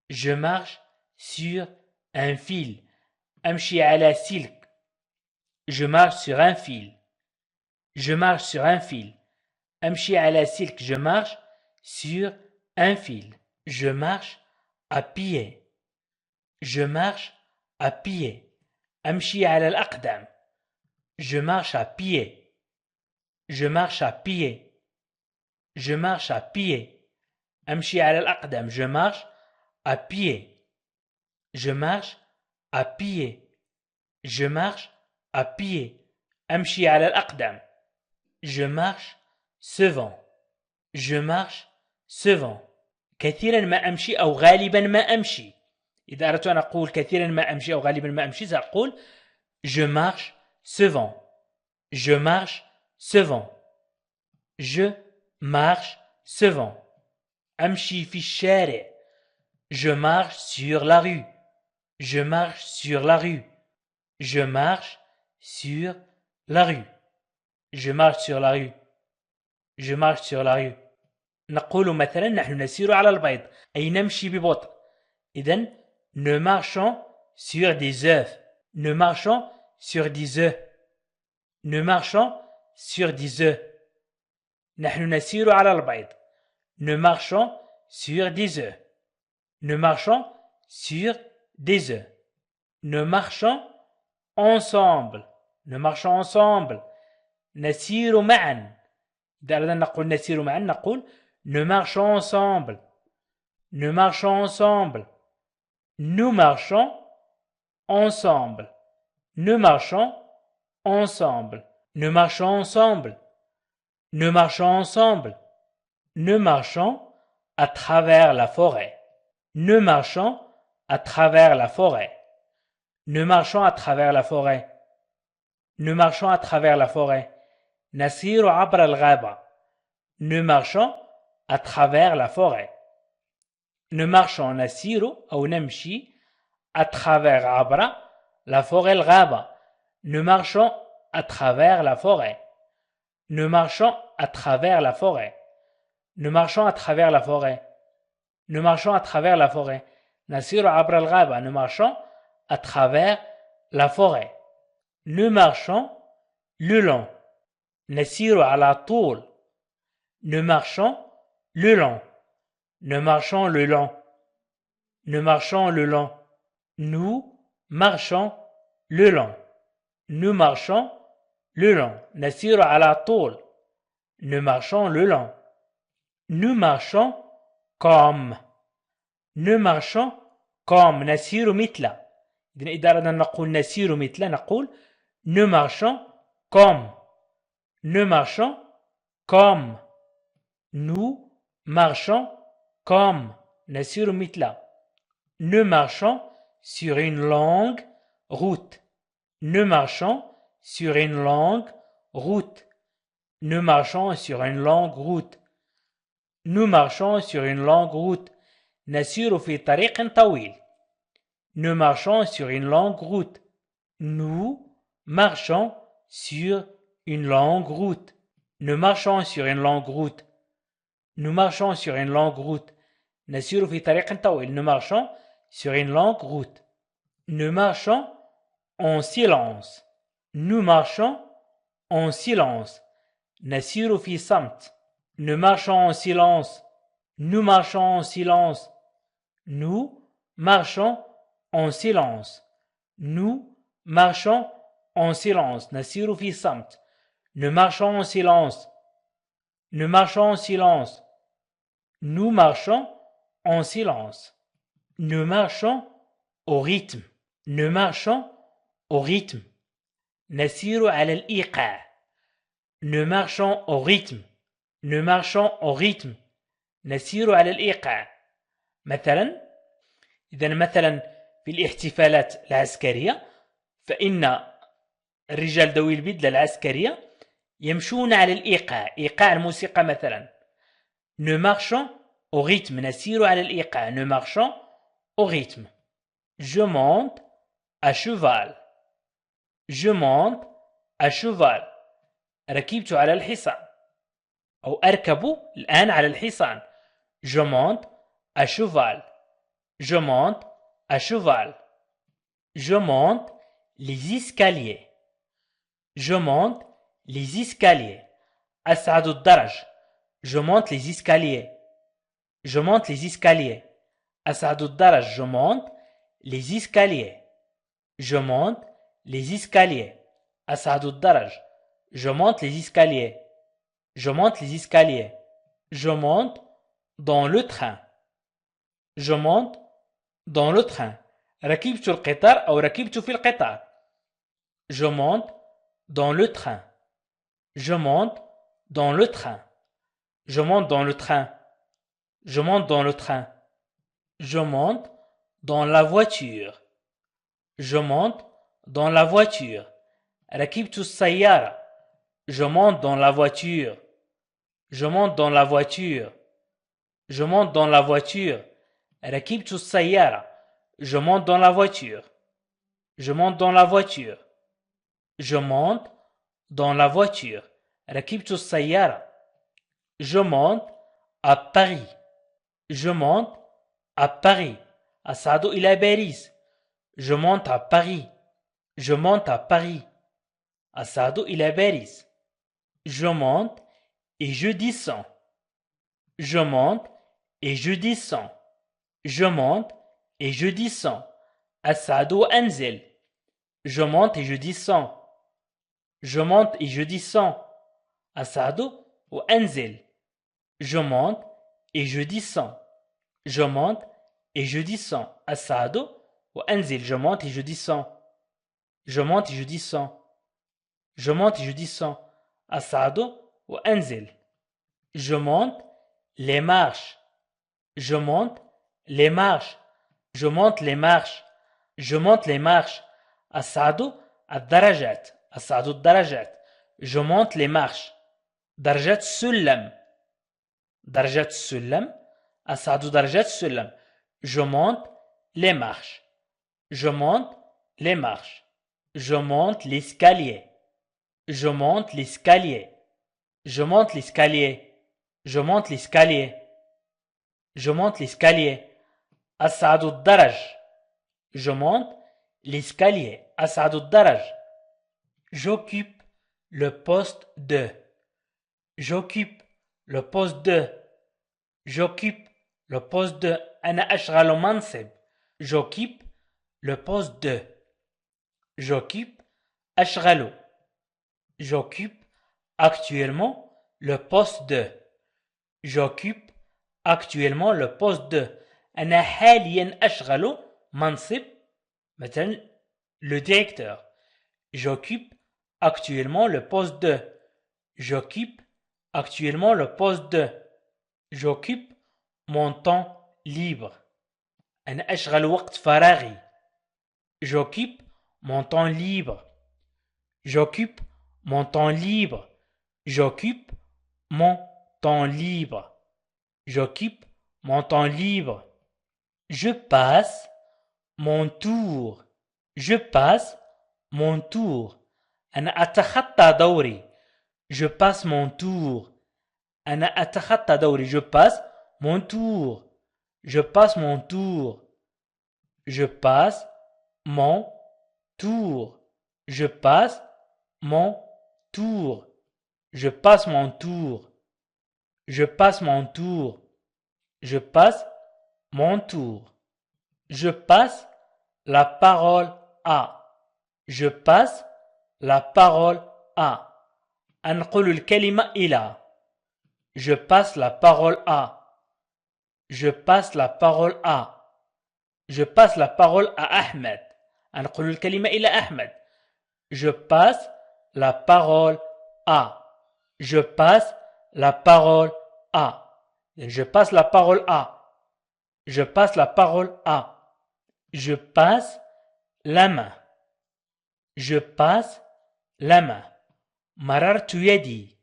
Je marche sur un fil. أمشي على سلك. Je marche sur un fil. Je marche sur un fil. أمشي على سلك. Je marche sur un fil. Je marche à pied. Je marche à pied. أمشي على الأقدام. Je marche à pied. Je marche à pied. Je marche à pied. أمشي على الأقدام. Je marche à pied. Je marche à pied. Je marche à pied. أمشي على الأقدام. Je marche souvent. Je marche souvent. كثيرا ما أمشي أو غالبا ما أمشي. إذا أردت أن أقول كثيرا ما أمشي أو غالبا ما أمشي سأقول je marche souvent. Je marche souvent. Je marche souvent. أمشي في الشارع. Je marche sur la rue. Je marche sur la rue. Je marche sur la rue. Je marche sur la rue. Je marche sur la rue. نقول مثلا نحن نسير على البيض أي نمشي ببطء. إذن nous marchons sur des œufs. Nous marchons sur des œufs. Nous marchons sur des œufs. نحن نسير على البيض. Nous marchons sur des œufs. Nous marchons sur des œufs. Nous marchons ensemble. Nous marchons ensemble. نسير معا. إذا أردنا نقول نسير معا نقول nous marchons ensemble. Nous marchons ensemble. Nous marchons ensemble. Nous marchons ensemble. Nous marchons ensemble. Nous marchons ensemble. Nous marchons à travers la forêt. Nous marchons à travers la forêt. Nous marchons à travers la forêt. Nous marchons à travers la forêt. نسير عبر الغابة. Nous marchons à travers la forêt. Nous marchons نسير أو نمشي à travers عبر la forêt الغابة. Nous marchons à travers la forêt. Nous marchons à travers la forêt. Nous marchons à travers la forêt. Nous marchons à travers la forêt. نسير عبر الغابة. Nous marchons à travers la forêt. Nous marchons le long. نسير على طول. Nous marchons le long. Nous marchons le long. Nous marchons le long. Nous marchons le long. Nous marchons le long. نسير على طول. Nous marchons le long. Nous marchons comme. Nous marchons comme نسير مثل. إذا أردنا نقول نسير مثل نقول nous marchons comme. Nous marchons comme. Nous marchons comme. نسير مثل. Nous marchons sur une longue route. Nous marchons sur une longue route. Nous marchons sur une longue route. Nous marchons sur une longue route. نسير في طريق طويل. Nous marchons sur une longue route. Nous marchons sur une longue route. Nous marchons sur une longue route. Nous marchons sur une longue route. نسير في طريق طويل. Nous marchons sur une longue route. Nous marchons en silence. Nous marchons en silence. نسير في صمت. Nous marchons en silence. Nous marchons en silence. Nous marchons en silence. Nous marchons en silence. نسير في صمت. Nous marchons en silence. Nous marchons en silence. Nous marchons en silence. Nous marchons au rythme. Nous marchons au rythme. نسير على الإيقاع. Nous marchons au rythme. Nous marchons au rythme. نسير على الإيقاع. مثلا في الاحتفالات العسكرية فإن الرجال ذوي البدلة العسكرية يمشون على الإيقاع. إيقاع الموسيقى مثلا. Nous marchons au rythme. نسير على الإيقاع. Nous marchons au rythme. Je monte à cheval. Je monte à cheval. ركبت على الحصان. أو أركب الآن على الحصان. Je monte à cheval. Je monte à cheval. Je monte les escaliers. Je monte les escaliers. أصعد الدرج. Je monte les escaliers. Je monte les escaliers. أصعد الدرج. Je monte les escaliers. Je monte les escaliers. أصعد الدرج. Je monte les escaliers. Je monte les escaliers. Je monte dans le train. Je monte dans le train. ركبت القطار أو ركبت في القطار. Je monte dans le train. Je monte dans le train. Je monte dans le train. Je monte dans le train. Je monte dans la voiture. Je monte dans la voiture. ركبت السيارة. Je monte dans la voiture. Je monte dans la voiture. Je monte dans la voiture. ركبت السيارة. Je monte dans la voiture. Je monte dans la voiture. Je monte dans la voiture. ركبت السيارة. Je monte à Paris. Je monte à Paris. أصعد إلى باريس. Je monte à Paris. Je monte à Paris. أصعد إلى باريس. Je monte et je descends. Je monte et je descends. Je monte et je descends. أصعد وأنزل. Je monte et je descends. Je monte et je descends. أصعد وأنزل. Je monte et je descends. Je monte et je descends. أصعد وأنزل. Je monte et je descends. Je monte et je descends. Je monte et je descends. أصعد وأنزل. Je monte les marches. Je monte les marches. Je monte les marches. Je monte les marches. أصعد الدرجات. أصعد الدرجات. Je monte les marches. درجات السلم. درجات السلم. أصعد درجات السلم. Je monte les marches. Je monte les marches. Je monte l'escalier. Je monte l'escalier. Je monte l'escalier. Je monte l'escalier. Je monte l'escalier. أصعد الدرج. Je monte l'escalier. أصعد الدرج. J'occupe le poste de. J'occupe le poste de. J'occupe le poste de. أنا أشغل منصب. J'occupe le poste de. J'occupe أشغل. J'occupe actuellement le poste de. J'occupe actuellement le poste de. أنا حاليا أشغل mansib, مثلا le directeur. J'occupe actuellement le poste de. J'occupe actuellement le poste de. J'occupe mon temps libre. أنا أشغل وقت فراغي. J'occupe mon temps libre. J'occupe mon temps libre. J'occupe mon temps libre. J'occupe mon temps libre. Je passe mon tour. Je passe mon tour. أنا أتخطى دوري. Je passe mon tour. أنا أتخطى دوري. Je passe mon tour. Je passe mon tour. Je passe mon tour. Je passe mon tour. Je passe mon tour. Je passe mon tour. Je passe mon tour. Je passe la parole à. Je passe la parole à. أنقل الكلمة إلى. Je passe la parole à. Je passe la parole à. Je passe la parole à Ahmed. أنقل الكلمة إلى أحمد. Je passe la parole à. Je passe la parole à. Je passe la parole à. Je passe la parole à. Je passe la main. Je passe la main. مررت يدي.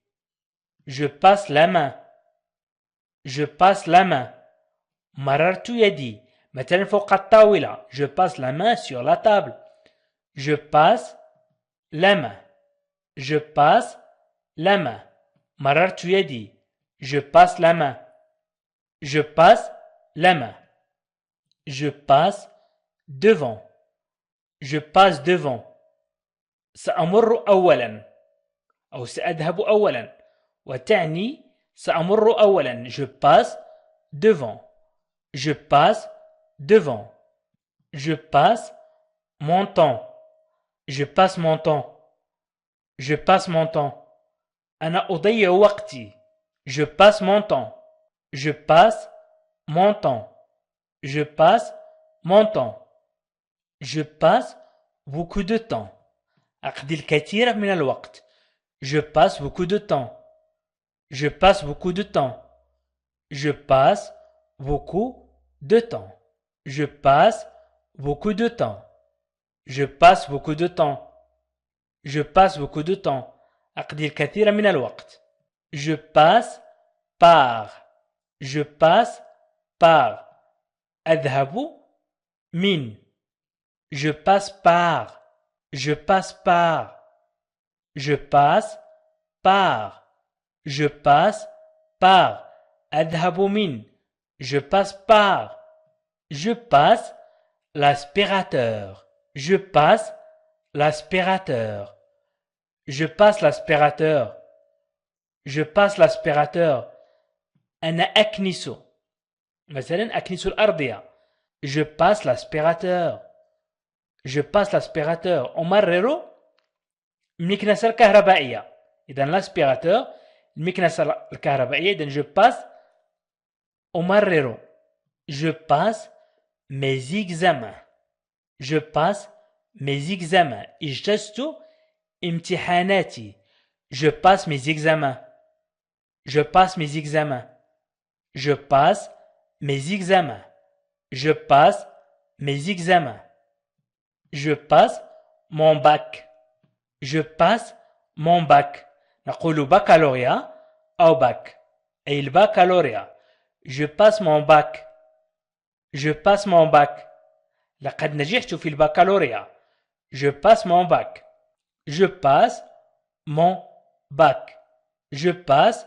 Je passe la main. Je passe la main. مررت يدي. مثلا فوق الطاولة. Je passe la main sur la table. Je passe la main. Je passe la main. مررت يدي. Je passe la main. Je passe la main. Je passe devant. Je passe devant. سأمر أولا أو سأذهب أولا وتعني سأمر أولا. Je passe devant. Je passe devant. Je passe mon temps. Je passe mon temps. Je passe mon temps. أنا أضيع وقتي. Je passe mon temps. Je passe mon temps. Je passe mon temps. Je passe beaucoup de temps. أقضي الكثير من الوقت. Je passe beaucoup de temps. Je passe beaucoup de temps. Je passe beaucoup de temps. Je passe beaucoup de temps. Je passe beaucoup de temps. Je passe beaucoup de temps. أقضي الكثير من الوقت. Je passe par. Je passe par. أذهب من. Je passe par. Je passe par. Je passe par. Je passe par. أذهب من. Je passe par. Je passe l'aspirateur. Je passe l'aspirateur. Je passe l'aspirateur. Je passe l'aspirateur. أنا أكنس. مثلا أكنس الأرضية. Je passe l'aspirateur. Je passe l'aspirateur. أمرر المكنسة الكهربائية. إذا l'aspirateur المكنسة الكهربائية. إذا je passe أمرر. Je passe mes examens. Je passe mes examens. اجتزت امتحاناتي. Je passe mes examens. Je passe mes examens. Je passe mes examens. Je passe mes examens. Je passe mon bac. Je passe mon bac. نقول بكالوريا أو bac. أي البكالوريا. Je passe mon bac. Je passe mon bac. لقد نجحت في البكالوريا. Je passe mon bac. Je passe mon bac. Je passe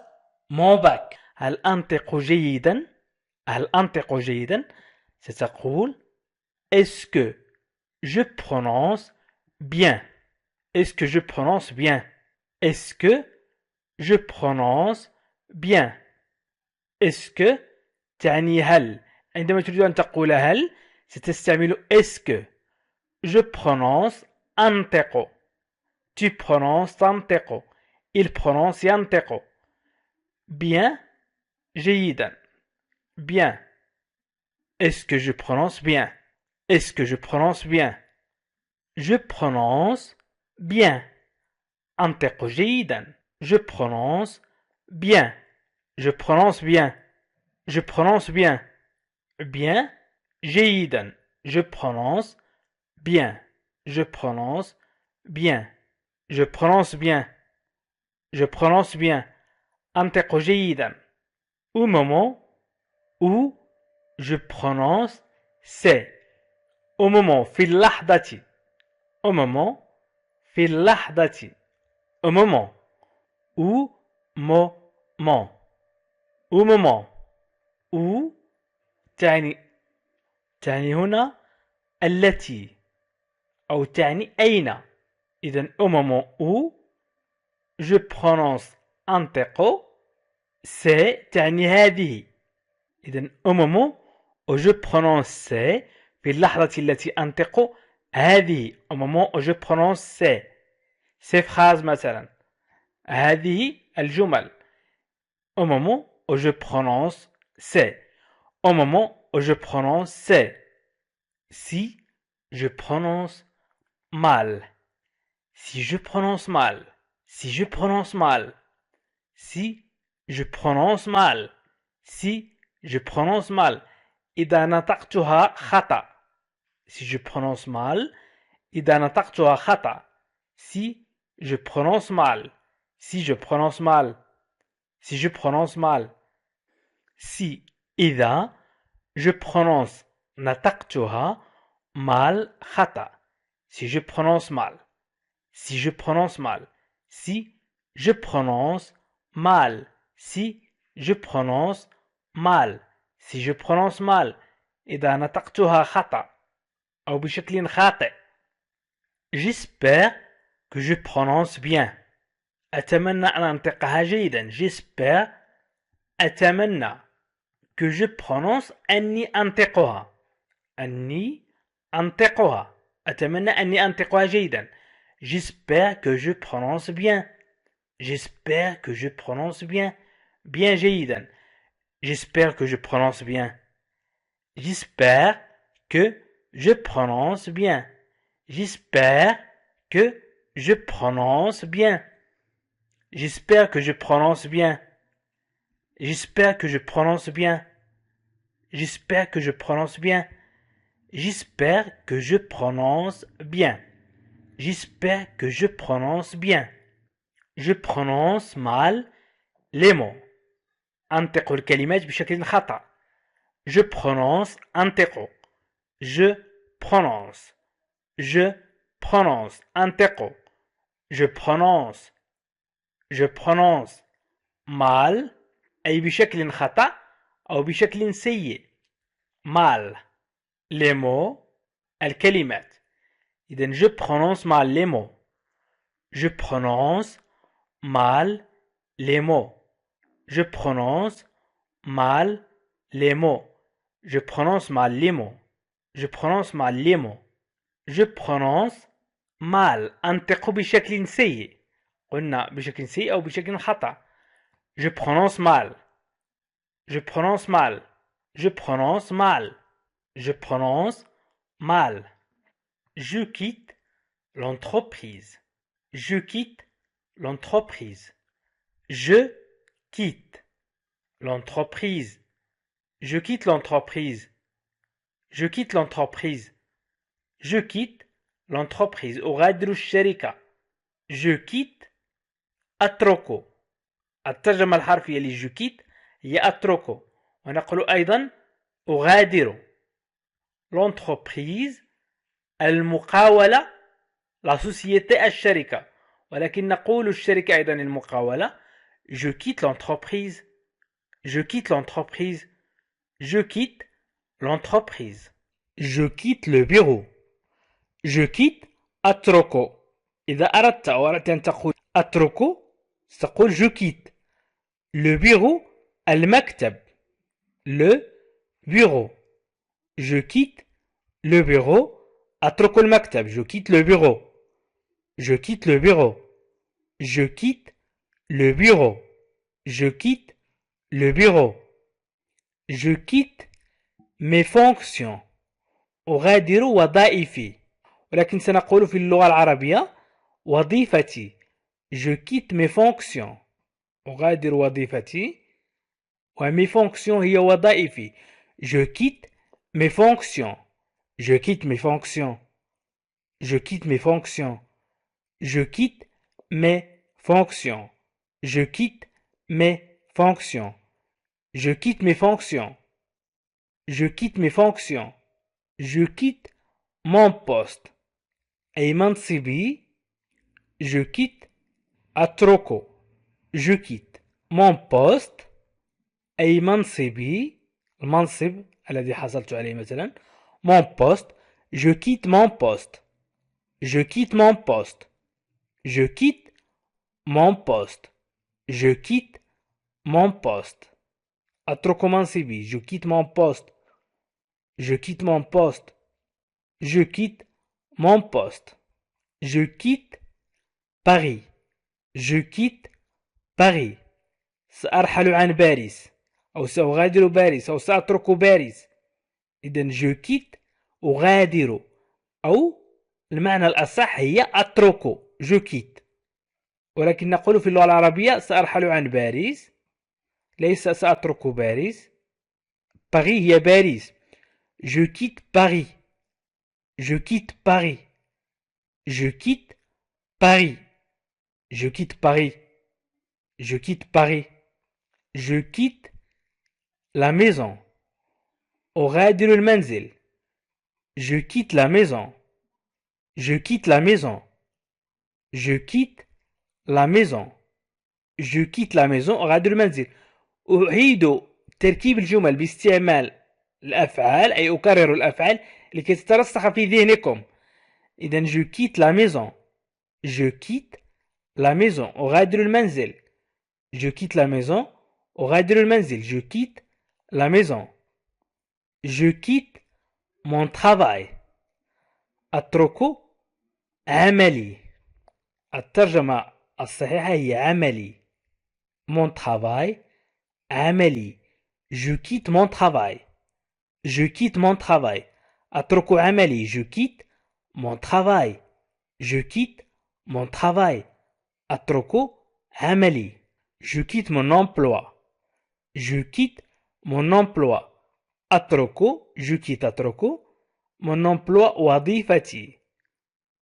mon bac. هل أنطق جيدا؟ هل أنطق جيدا؟ ستقول est-ce que je prononce bien? Est-ce que je prononce bien? Est-ce que je prononce bien? Est-ce que تعني هل. عندما تريد أن تقول هل ستستعمل est-ce que. Je prononce أنطق. Tu prononces تنطق. Il prononce ينطق. Bien. جيدا. Bien. Est-ce que je prononce bien? Est-ce que je prononce bien? Je prononce bien. أنطق جيدا. Je prononce bien. Je prononce bien. Je prononce bien. Bien. جيدا. Je prononce bien. Je prononce bien. Je prononce bien. Je prononce bien. أنطق جيدا. Au moment où je prononce c'est. Au moment في اللحظة. Au moment في اللحظة. Au moment. Au moment. Au moment. Où تعني هنا التي أو تعني أين. إذن au moment où je prononce أنطق c'est تعني هذه. إذن au moment où je prononce c'est في اللحظة التي أنطق هذه. au moment où je prononce c'est. ces phrases مثلا هذه الجمل. au moment où je prononce c'est. au moment où je prononce c'est. Si je prononce mal. Si je prononce mal. Si je prononce mal. Si je prononce mal. Si je prononce mal. إذا نطقتها خطأ. Si je prononce mal. إذا نطقتها خطأ. Si je prononce mal. Si je prononce mal. Si je prononce mal. Si إذا je prononce نطقتها mal خطأ. Si je prononce mal. Si je prononce mal. Si je prononce mal. Si je prononce mal. Si je prononce mal. إذا نطقتها خطأ أو بشكل خاطئ. J'espère que je prononce bien. أتمنى أن أنطقها جيدا. J'espère. أتمنى que je prononce أني أنطقها. أني أنطقها. أتمنى أني أنطقها جيدا. J'espère que je prononce bien. J'espère que je prononce bien. Bien جيدا. J'espère que je prononce bien. J'espère que je prononce bien. J'espère que je prononce bien. J'espère que je prononce bien. J'espère que je prononce bien. J'espère que je prononce bien. J'espère que je prononce bien. J'espère que je prononce bien. Je prononce mal les mots. أنطق الكلمات بشكل خطأ. Je prononce أنطق. Je prononce. Je prononce أنطق. Je prononce. Je prononce mal أي بشكل خطأ أو بشكل سيء. mal les mots الكلمات. إذن je prononce mal les mots. Je prononce mal les mots. Je prononce mal les mots. Je prononce mal les mots. Je prononce mal les mots. Je prononce mal. أنطق بشكل سيء. قلنا بشكل سيء أو بشكل خطأ. Je prononce mal. Je prononce mal. Je prononce mal. Je prononce mal. Je quitte l'entreprise. Je quitte l'entreprise. Je quitte l'entreprise. Je quitte l'entreprise. Je quitte l'entreprise. Je quitte l'entreprise. أغادر الشركة. Je quitte أترك. الترجمة الحرفية ل je quitte هي أترك. ونقول أيضا أغادر l'entreprise المقاولة la société الشركة. ولكن نقول الشركة أيضا المقاولة. Je quitte l'entreprise. Je quitte l'entreprise. Je quitte l'entreprise. Je quitte le bureau. Je quitte أترك. إذا أردت أن تقول أترك ستقول je quitte. Le bureau المكتب. Le bureau. Je quitte le bureau. أترك المكتب. Je quitte le bureau. Je quitte le bureau. Je quitte le bureau. Je quitte le bureau. Je quitte mes fonctions. أغادر وظائفي، ولكن سنقول في اللغة العربية وظيفتي. Je quitte mes fonctions. أغادر وظيفتي ومي فونكسيون هي وظائفي. Je quitte mes fonctions. Je quitte mes fonctions. Je quitte mes fonctions. Je quitte mes fonctions. Je quitte mes fonctions. Je quitte mes fonctions. Je quitte mes fonctions. Je quitte mon poste. أي منصبي. Je quitte أتركه. Je quitte mon poste. أي منصبي، المنصب الذي حصلت عليه مثلا. Mon poste. Je quitte mon poste. Je quitte mon poste. Je quitte mon poste. Je quitte mon poste. أترك منصبي. Je quitte mon poste. Je quitte mon poste. Je quitte mon poste. Je quitte Paris. Je quitte Paris. سأرحل عن باريس أو سأغادر باريس أو سأترك باريس. إذن je quitte أغادر، أو المعنى الأصح هي أترك. je quitte، ولكن نقول في اللغة العربية سأرحل عن باريس، ليس سأترك باريس. باريس هي باريس. je quitte Paris. Je quitte Paris. Je quitte Paris. Je quitte Paris. Je quitte Paris. Je quitte la maison. أغادر المنزل. Je quitte la maison. Je quitte la maison. Je quitte la maison. Je quitte la maison. أغادر المنزل. أعيد تركيب الجمل باستعمال الأفعال، أي أكرر الأفعال لكي تترسخ في ذهنكم. إذن je quitte la maison. Je quitte la maison. أغادر المنزل. Je quitte la maison. أغادر المنزل. Je quitte la maison. Je quitte mon travail. أترك عملي. الترجمة الصحيحة هي عملي. Mon travail. عملي. Je quitte mon travail. Je quitte mon travail. أترك عملي. Je quitte mon travail. Je quitte mon travail. أترك عملي. Je quitte mon emploi. Je quitte mon emploi. أترك. Je quitte أترك. Mon emploi وظيفتي.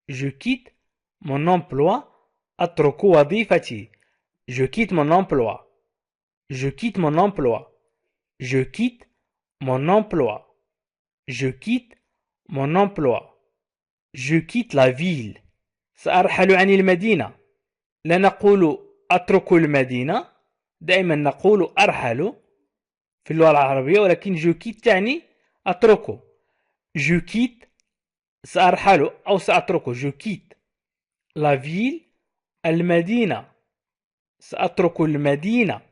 Je quitte mon emploi. أترك وظيفتي. Je quitte mon emploi. Je quitte mon emploi. Je quitte mon emploi. Je quitte mon emploi. Je quitte la ville. سأرحل عن المدينة. لا نقول أترك المدينة، دائما نقول أرحل في اللغة العربية، ولكن je quitte تعني أتركه. Je quitte سأرحل أو سأتركه. Je quitte la ville. المدينة. سأترك المدينة.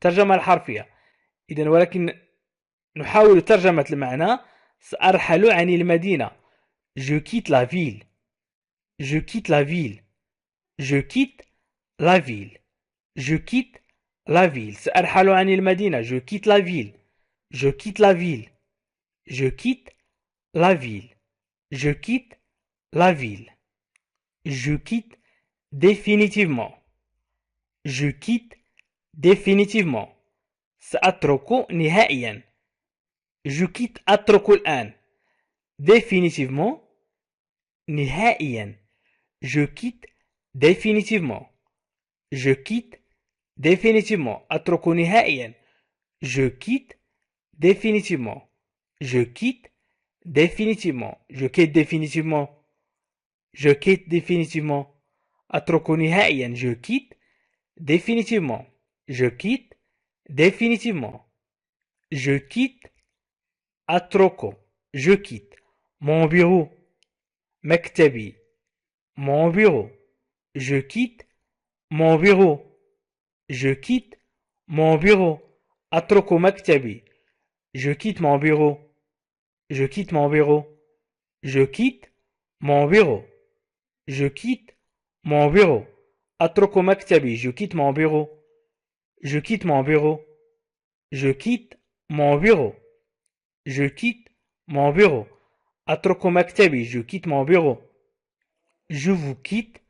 ترجمة الحرفية. إذن ولكن نحاول ترجمة المعنى. سأرحل عن المدينة. Je quitte la ville. Je quitte la ville. Je quitte la ville. Je quitte la ville. سأرحل عن المدينة. Je quitte la ville. Je quitte la ville. Je quitte la ville. Je quitte la ville. Je quitte définitivement. Je quitte définitivement. سأترك نهائيا. Je quitte أترك الآن. Définitivement. نهائيا. Je quitte définitivement. Je quitte définitivement. أترك نهائيا. Je quitte définitivement. Je quitte définitivement. Je quitte définitivement. Je quitte définitivement. أترك نهائيا. Je quitte définitivement. Je quitte définitivement. Je quitte أترك. Je quitte mon bureau. مكتبي. Mon bureau. Je quitte mon bureau. Je quitte mon bureau. أترك مكتبي. Je quitte mon bureau. Je quitte mon bureau. Je quitte mon bureau. Je quitte mon bureau. أترك مكتبي. Je quitte mon bureau. Je quitte mon bureau. Je quitte mon bureau. Je quitte mon bureau. أترك مكتبي. Je quitte mon bureau. Je vous quitte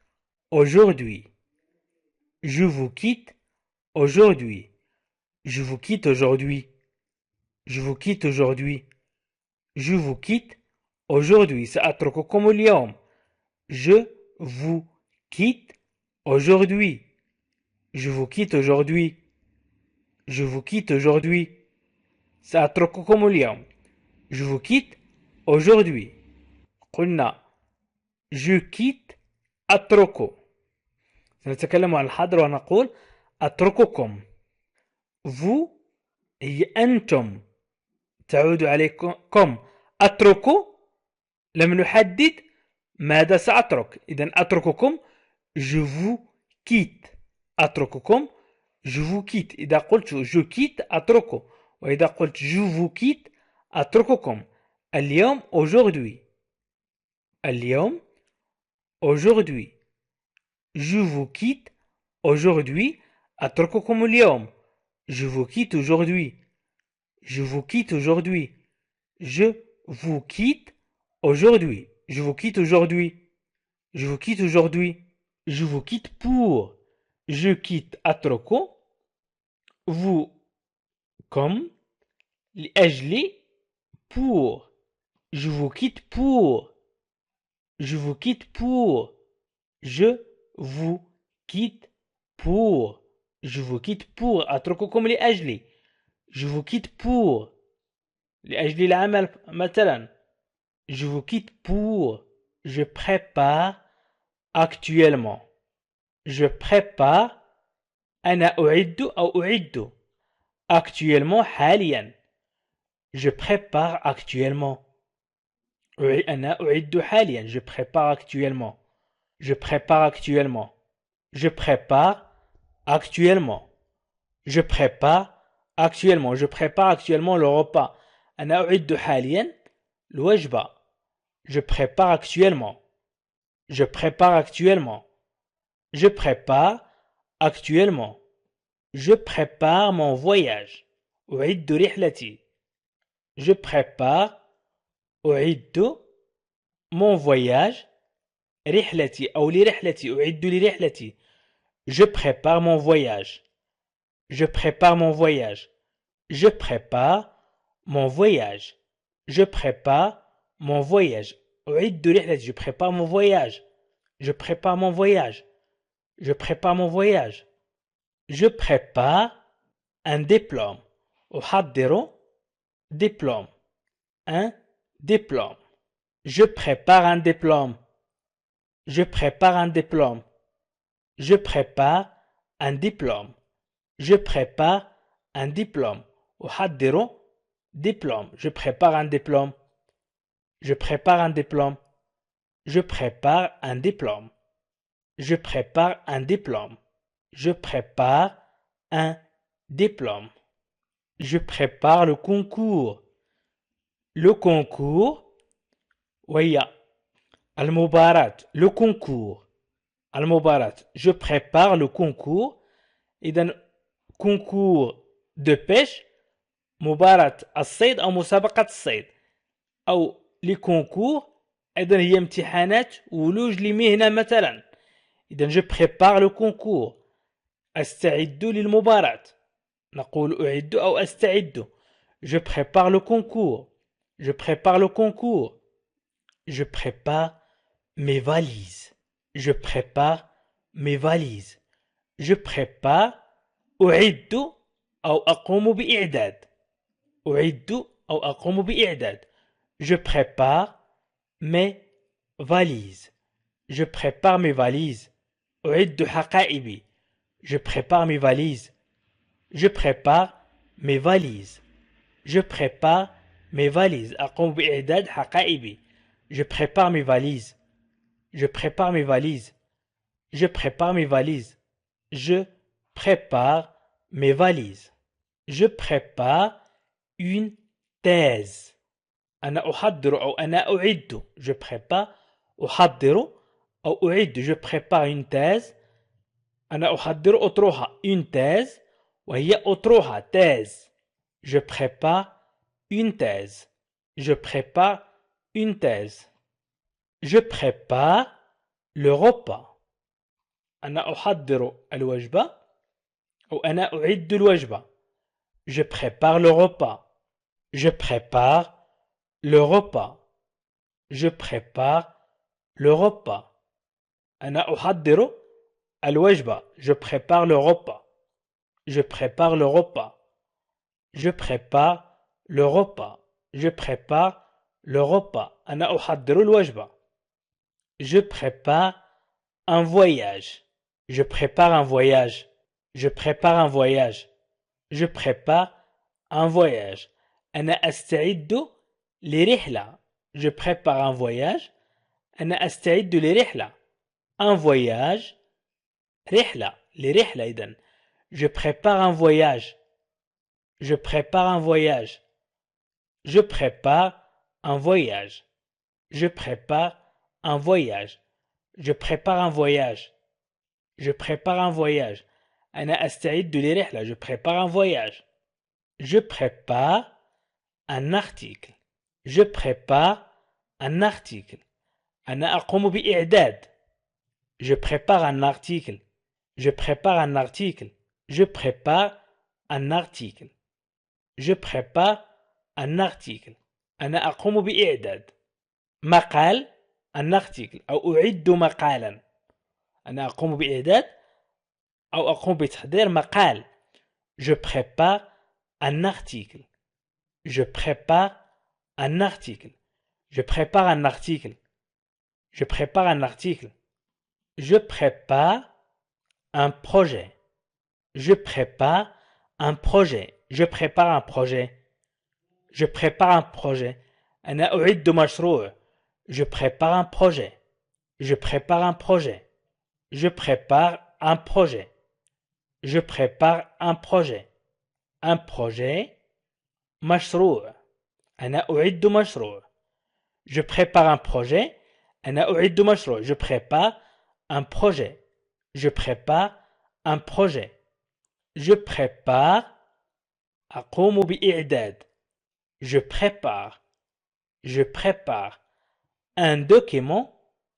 aujourd'hui. Je vous quitte aujourd'hui. Je vous quitte aujourd'hui. Je vous quitte aujourd'hui. Je vous quitte aujourd'hui. سأترككم اليوم. Je vous quitte aujourd'hui. Je vous quitte aujourd'hui. Je vous quitte aujourd'hui. سأترككم اليوم. Je vous quitte aujourd'hui. قلنا je quitte أترك. سنتكلم عن الحاضر ونقول أترككم. vous هي أنتم تعود عليكم. أترك لم نحدد ماذا سأترك. إذن أترككم je vous quitte. أترككم je vous quitte. إذا قلت je quitte أترك. وإذا قلت je vous quitte أترككم. اليوم aujourd'hui. اليوم aujourd'hui. Je vous quitte aujourd'hui أترككم اليوم. Je vous quitte aujourd'hui. Je vous quitte aujourd'hui. Je vous quitte aujourd'hui. Je vous quitte aujourd'hui. Je vous quitte aujourd'hui. Je vous quitte pour. Je quitte أترك. Vous comme لأجل pour. Je vous quitte pour. Je vous quitte pour. Je vous quitte pour. Je vous quitte pour. أترككم لأجلي. Je vous quitte pour. لأجل العمل مثلا. Je vous quitte pour. Je prépare actuellement. Je prépare. أنا أعد أو أعد. Actuellement حاليا. Je prépare actuellement. أنا أعد حاليا. Je prépare actuellement. Je prépare actuellement. Je prépare actuellement. Je prépare actuellement. Je prépare actuellement le repas. أنا أعد حاليا الوجبة. Je prépare actuellement. Je prépare actuellement. Je prépare actuellement. Je prépare mon voyage. أعد رحلتي. Je prépare أعد mon voyage. رحلتي أو لرحلتي. أعد لرحلتي. Je prépare mon voyage. Je prépare mon voyage. Je prépare mon voyage. Je prépare mon voyage. أعد رحلتي. Je prépare mon voyage. Je prépare mon voyage. Je prépare mon voyage. Je prépare un diplôme. أحضر diplôme. Un diplôme. Je prépare un diplôme. Je prépare un diplôme. Je prépare un diplôme. Je prépare un diplôme. أحضر diplôme. Je prépare un diplôme. Je prépare un diplôme. Je prépare un diplôme. Je prépare un diplôme. Je prépare un diplôme. Je prépare le concours. Le concours وهي المباراة. Le concours. المباراة. Je prépare le concours. إذن concours de pêche. مباراة الصيد أو مسابقة الصيد. أو لي كونكور أيضا هي امتحانات ولوج لمهنة مثلا. إذن je prépare le concours. أستعد للمباراة. نقول أعد أو أستعد. Je prépare le concours. Je prépare le concours. Je prépare mes valises. Je prépare mes valises. Je prépare أعد أو أقوم بإعداد. أعد أو أقوم بإعداد. Je prépare mes valises. Je prépare mes valises. أعد حقائبي. Je prépare mes valises. Je prépare mes valises. Je prépare mes valises. أقوم بإعداد حقائبي. Je prépare mes valises. Je prépare mes valises. Je prépare mes valises. Je prépare mes valises. Je prépare une thèse. أنا أحضر أو أنا أعد. Je prépare أحضر أو أعد. Je prépare une thèse. أنا أحضر أطروحة. Une thèse وهي أطروحة. thèse. Je prépare une thèse. Je prépare une thèse. Je prépare le repas. أنا أحضر الوجبة أو أنا أعد الوجبة. Je prépare le repas. Je prépare le repas. Je prépare le repas. أنا أحضر الوجبة. Je prépare le repas. Je prépare le repas. Je prépare le repas. Je prépare le repas. أنا أحضر الوجبة. Je prépare un voyage. Je prépare un voyage. Je prépare un voyage. Je prépare un voyage. أنا أستعد لرحلة. Je prépare un voyage. أنا أستعد لرحلة. Un voyage. رحلة. لرحلة إذن. Je prépare un voyage. Je prépare un voyage. Je prépare un voyage. Je prépare un voyage. Je prépare un voyage. Je prépare un voyage. أنا أستعد لرحلة. Je prépare un voyage. Je prépare un article. Je prépare un article. أنا أقوم بإعداد. Je prépare un article. Je prépare un article. Je prépare un article. Je prépare un article. أنا أقوم بإعداد مقال un article أو أعد مقالا. أنا أقوم بإعداد أو أقوم بتحضير مقال. Je prépare un article. Je prépare un article. Je prépare un article. Je prépare un article. Je prépare un projet. Je prépare un projet. Je prépare un projet. Je prépare un projet. أنا أعد مشروع. Je prépare un projet. Je prépare un projet. Je prépare un projet. Je prépare un projet. Un projet. مشروع. أنا أعد مشروع. Je prépare un projet. أنا أعد مشروع. Je prépare un projet. Je prépare un projet. Je prépare. أقوم بإعداد. Je prépare. Je prépare. Un document.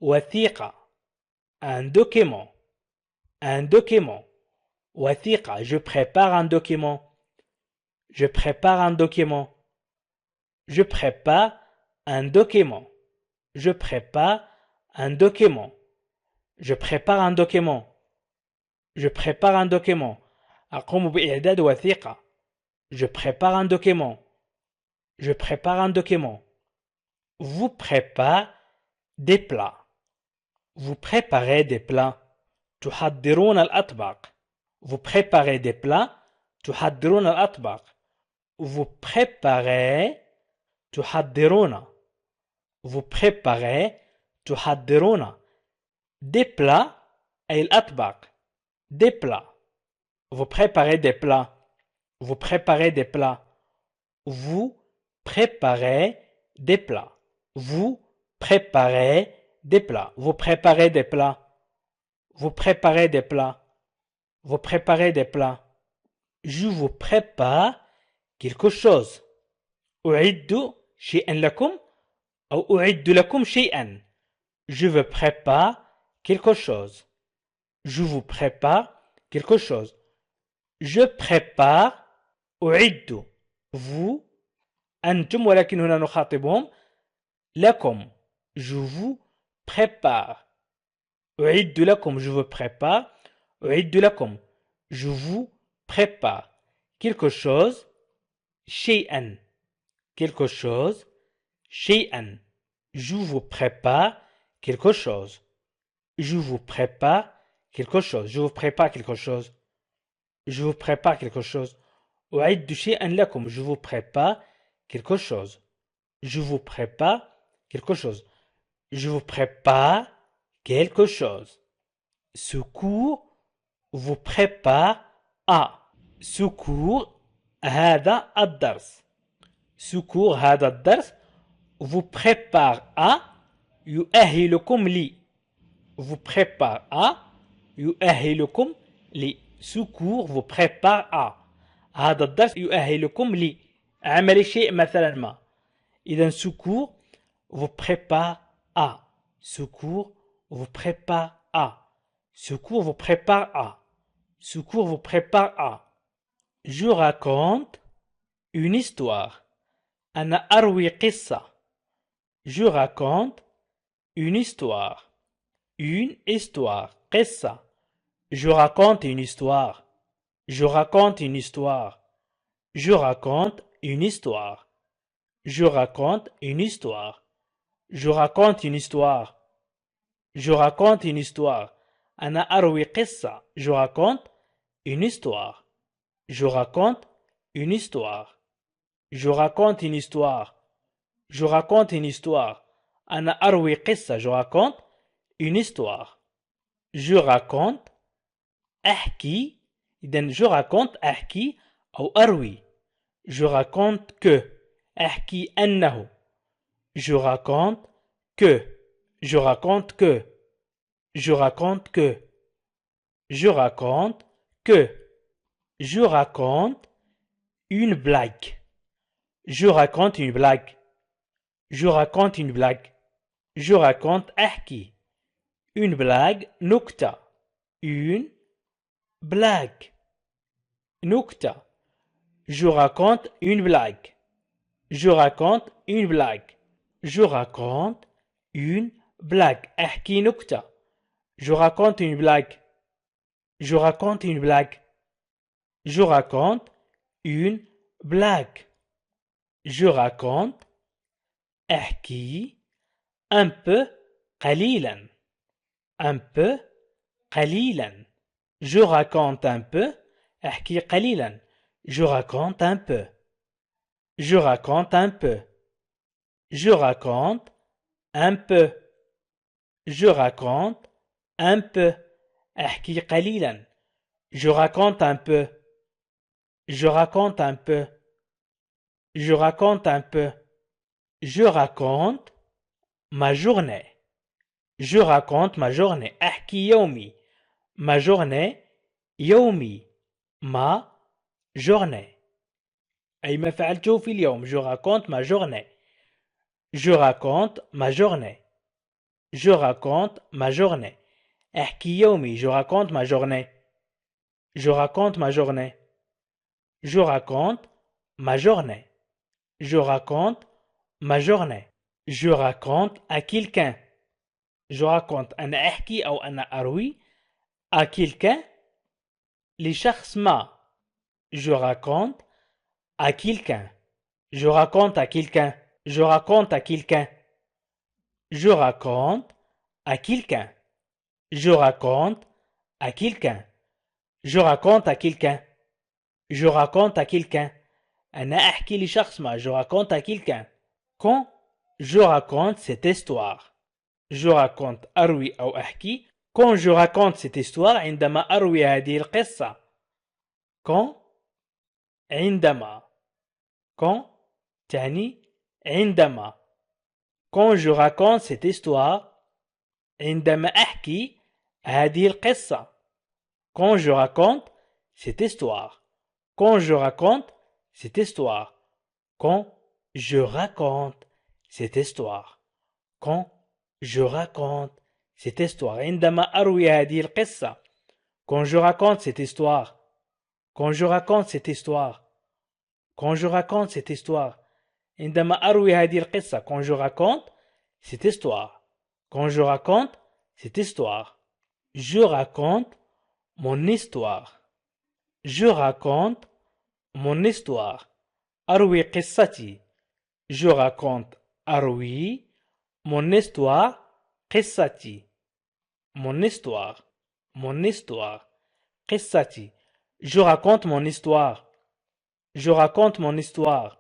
وثيقة. Un document. Un document. وثيقة. Je prépare un document. Je prépare un document. Je prépare un document. Je prépare un document. Je prépare un document. Je prépare un document. أقوم بإعداد وثيقة. Je prépare un document. Je prépare un document. Vous préparez des plats. Vous préparez des plats. تحضرون الأطباق. Vous préparez des plats. تحضرون الأطباق. Vous préparez. تحضرون. Vous préparez. تحضرون. Des plats أي الأطباق. Des plats. Vous préparez des plats. Vous préparez des plats. Vous préparez des plats. Vous préparez des plats. Vous préparez des plats. Vous préparez des plats. Vous préparez des plats. Je vous prépare quelque chose. أعد شيئا لكم أو أعد لكم شيئا. Je vous prépare quelque chose. Je vous prépare quelque chose. Je prépare. أعد. Vous. أنتم ولكن هنا نخاطبهم. لكم. Je vous prépare. أعد لكم. Je vous prépare. أعد لكم. Je vous prépare. Quelque chose. شيئا. Quelque chose. شيئا. Je vous prépare quelque chose. Je vous prépare quelque chose. Je vous prépare quelque chose. Je vous prépare quelque chose. أعد شيئا لكم. Je vous prépare quelque chose. Je vous prépare quelque chose. Je vous prépare quelque chose. Secours vous prépare à. Secours هذا الدرس. Secours هذا الدرس vous prépare à يؤهلكم لي. Vous prépare à يؤهلكم لي. Secours vous prépare à. هذا الدرس يؤهلكم لي عمل شيء مثلا ما. إذا secours vous prépare à. Secours vous prépare à. Secours vous prépare à. Secours vous prépare à. Je raconte une histoire. أنا أروي قصة. Je raconte une histoire. Une histoire. قصة. Je raconte une histoire. Je raconte une histoire. Je raconte une histoire. Je raconte une histoire. Je raconte une histoire. Je raconte une histoire. أنا أروي قصة. Je raconte une histoire. Je raconte une histoire. Je raconte une histoire. Je raconte une histoire. أنا أروي قصة. Je raconte une histoire. Je raconte أحكي. إذن je raconte أحكي أو أروي. Je raconte que. أحكي أنه. Je raconte que. Je raconte que. Je raconte que. Je raconte que. Je raconte une blague. Je raconte une blague. Je raconte une blague. Je raconte أحكي. Une blague. نكتة. Une blague. نكتة. Je raconte une blague. Je raconte une blague. Je raconte une blague. أحكي نكتة. Je raconte une blague. Je raconte une blague. Je raconte une blague. Je raconte أحكي un peu قليلا. Un peu قليلا. Je raconte un peu. أحكي قليلا. Je raconte un peu. Je raconte un peu. Je raconte un peu. Je raconte un peu. أحكي قليلا. Je raconte un peu. Je raconte un peu. Je raconte un peu. Je raconte ma journée. Je raconte ma journée. أحكي يومي. Ma journée. يومي. Ma journée. أي ما فعلته في اليوم. Je raconte ma journée. Je raconte ma journée. Je raconte ma journée. أحكي يومي. Je raconte ma journée. Je raconte ma journée. Je raconte ma journée. Je raconte ma journée. Je raconte à quelqu'un. Je raconte أنا أحكي أو أنا أروي à quelqu'un لشخص ما. Je raconte à quelqu'un. Je raconte à quelqu'un. Je raconte à quelqu'un. Je raconte à quelqu'un. Je raconte à quelqu'un. Je raconte à quelqu'un. Je raconte à quelqu'un. أنا أحكي لشخص ما. Je raconte à quelqu'un. Quand je raconte cette histoire. Je raconte أروي أو أحكي. Quand je raconte cette histoire عندما أروي هذه القصة. Quand عندما. Quand تعني عندما. Quand je raconte cette histoire عندما أحكي هذه القصة. Quand je raconte cette histoire. Quand je raconte cette histoire. Quand je raconte cette histoire. Quand je raconte cette histoire. عندما أروي هذه القصة. Quand je raconte cette histoire. Quand je raconte cette histoire. Quand je raconte cette histoire. عندما أروي هذه القصة. Quand je raconte cette histoire. Quand je raconte cette histoire. Je raconte mon histoire. Je raconte mon histoire. أروي قصتي. Je raconte أروي mon histoire. قصتي. Mon histoire. Mon histoire. قصتي. Je raconte mon histoire. Je raconte mon histoire.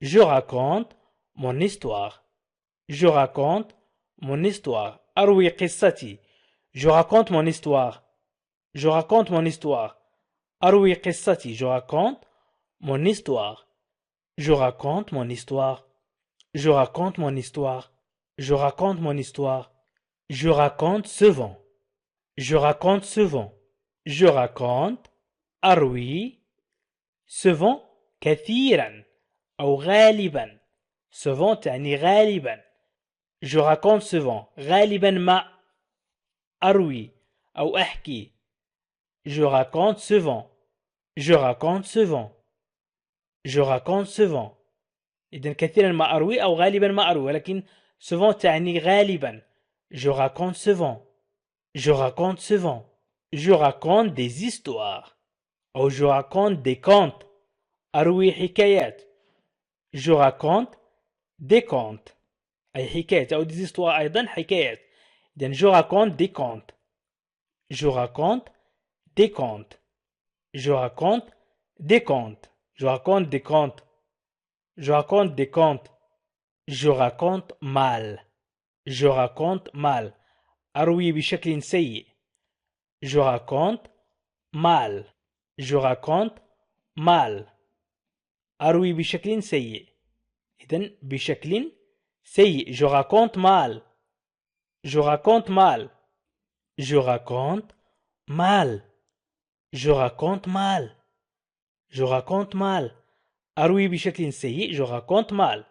Je raconte mon histoire. Je raconte mon histoire. أروي قصتي. Je raconte mon histoire. Je raconte mon histoire. أروي قصتي. Je raconte mon histoire. Je raconte mon histoire. Je raconte mon histoire. Je raconte mon histoire. Je raconte souvent. Je raconte souvent. Je raconte أروي souvent كثيرا أو غالبا. souvent تعني غالبا. Je raconte souvent. غالبا ما أروي أو أحكي. Je raconte souvent. Je raconte souvent. Je raconte souvent. إذن كثيرا ما أروي أو غالبا ما أروي ولكن souvent تعني غالبا. Je raconte souvent. Je raconte souvent. Je raconte des histoires. أو je raconte des contes. أروي حكايات. Je raconte des contes. أي حكايات أو des histoires أيضا حكايات. إذن je raconte des contes. Je raconte des contes. Je raconte des contes. Je raconte des contes. Je raconte des contes. Je raconte mal. Je raconte mal. أروي بشكل سيء. Je raconte mal. Je raconte mal. أروي بشكل سيء. إذن بشكل سيء. Je raconte mal. Je raconte mal. Je raconte mal. Je raconte mal. Je raconte mal. أروي بشكل سيء. Je raconte mal.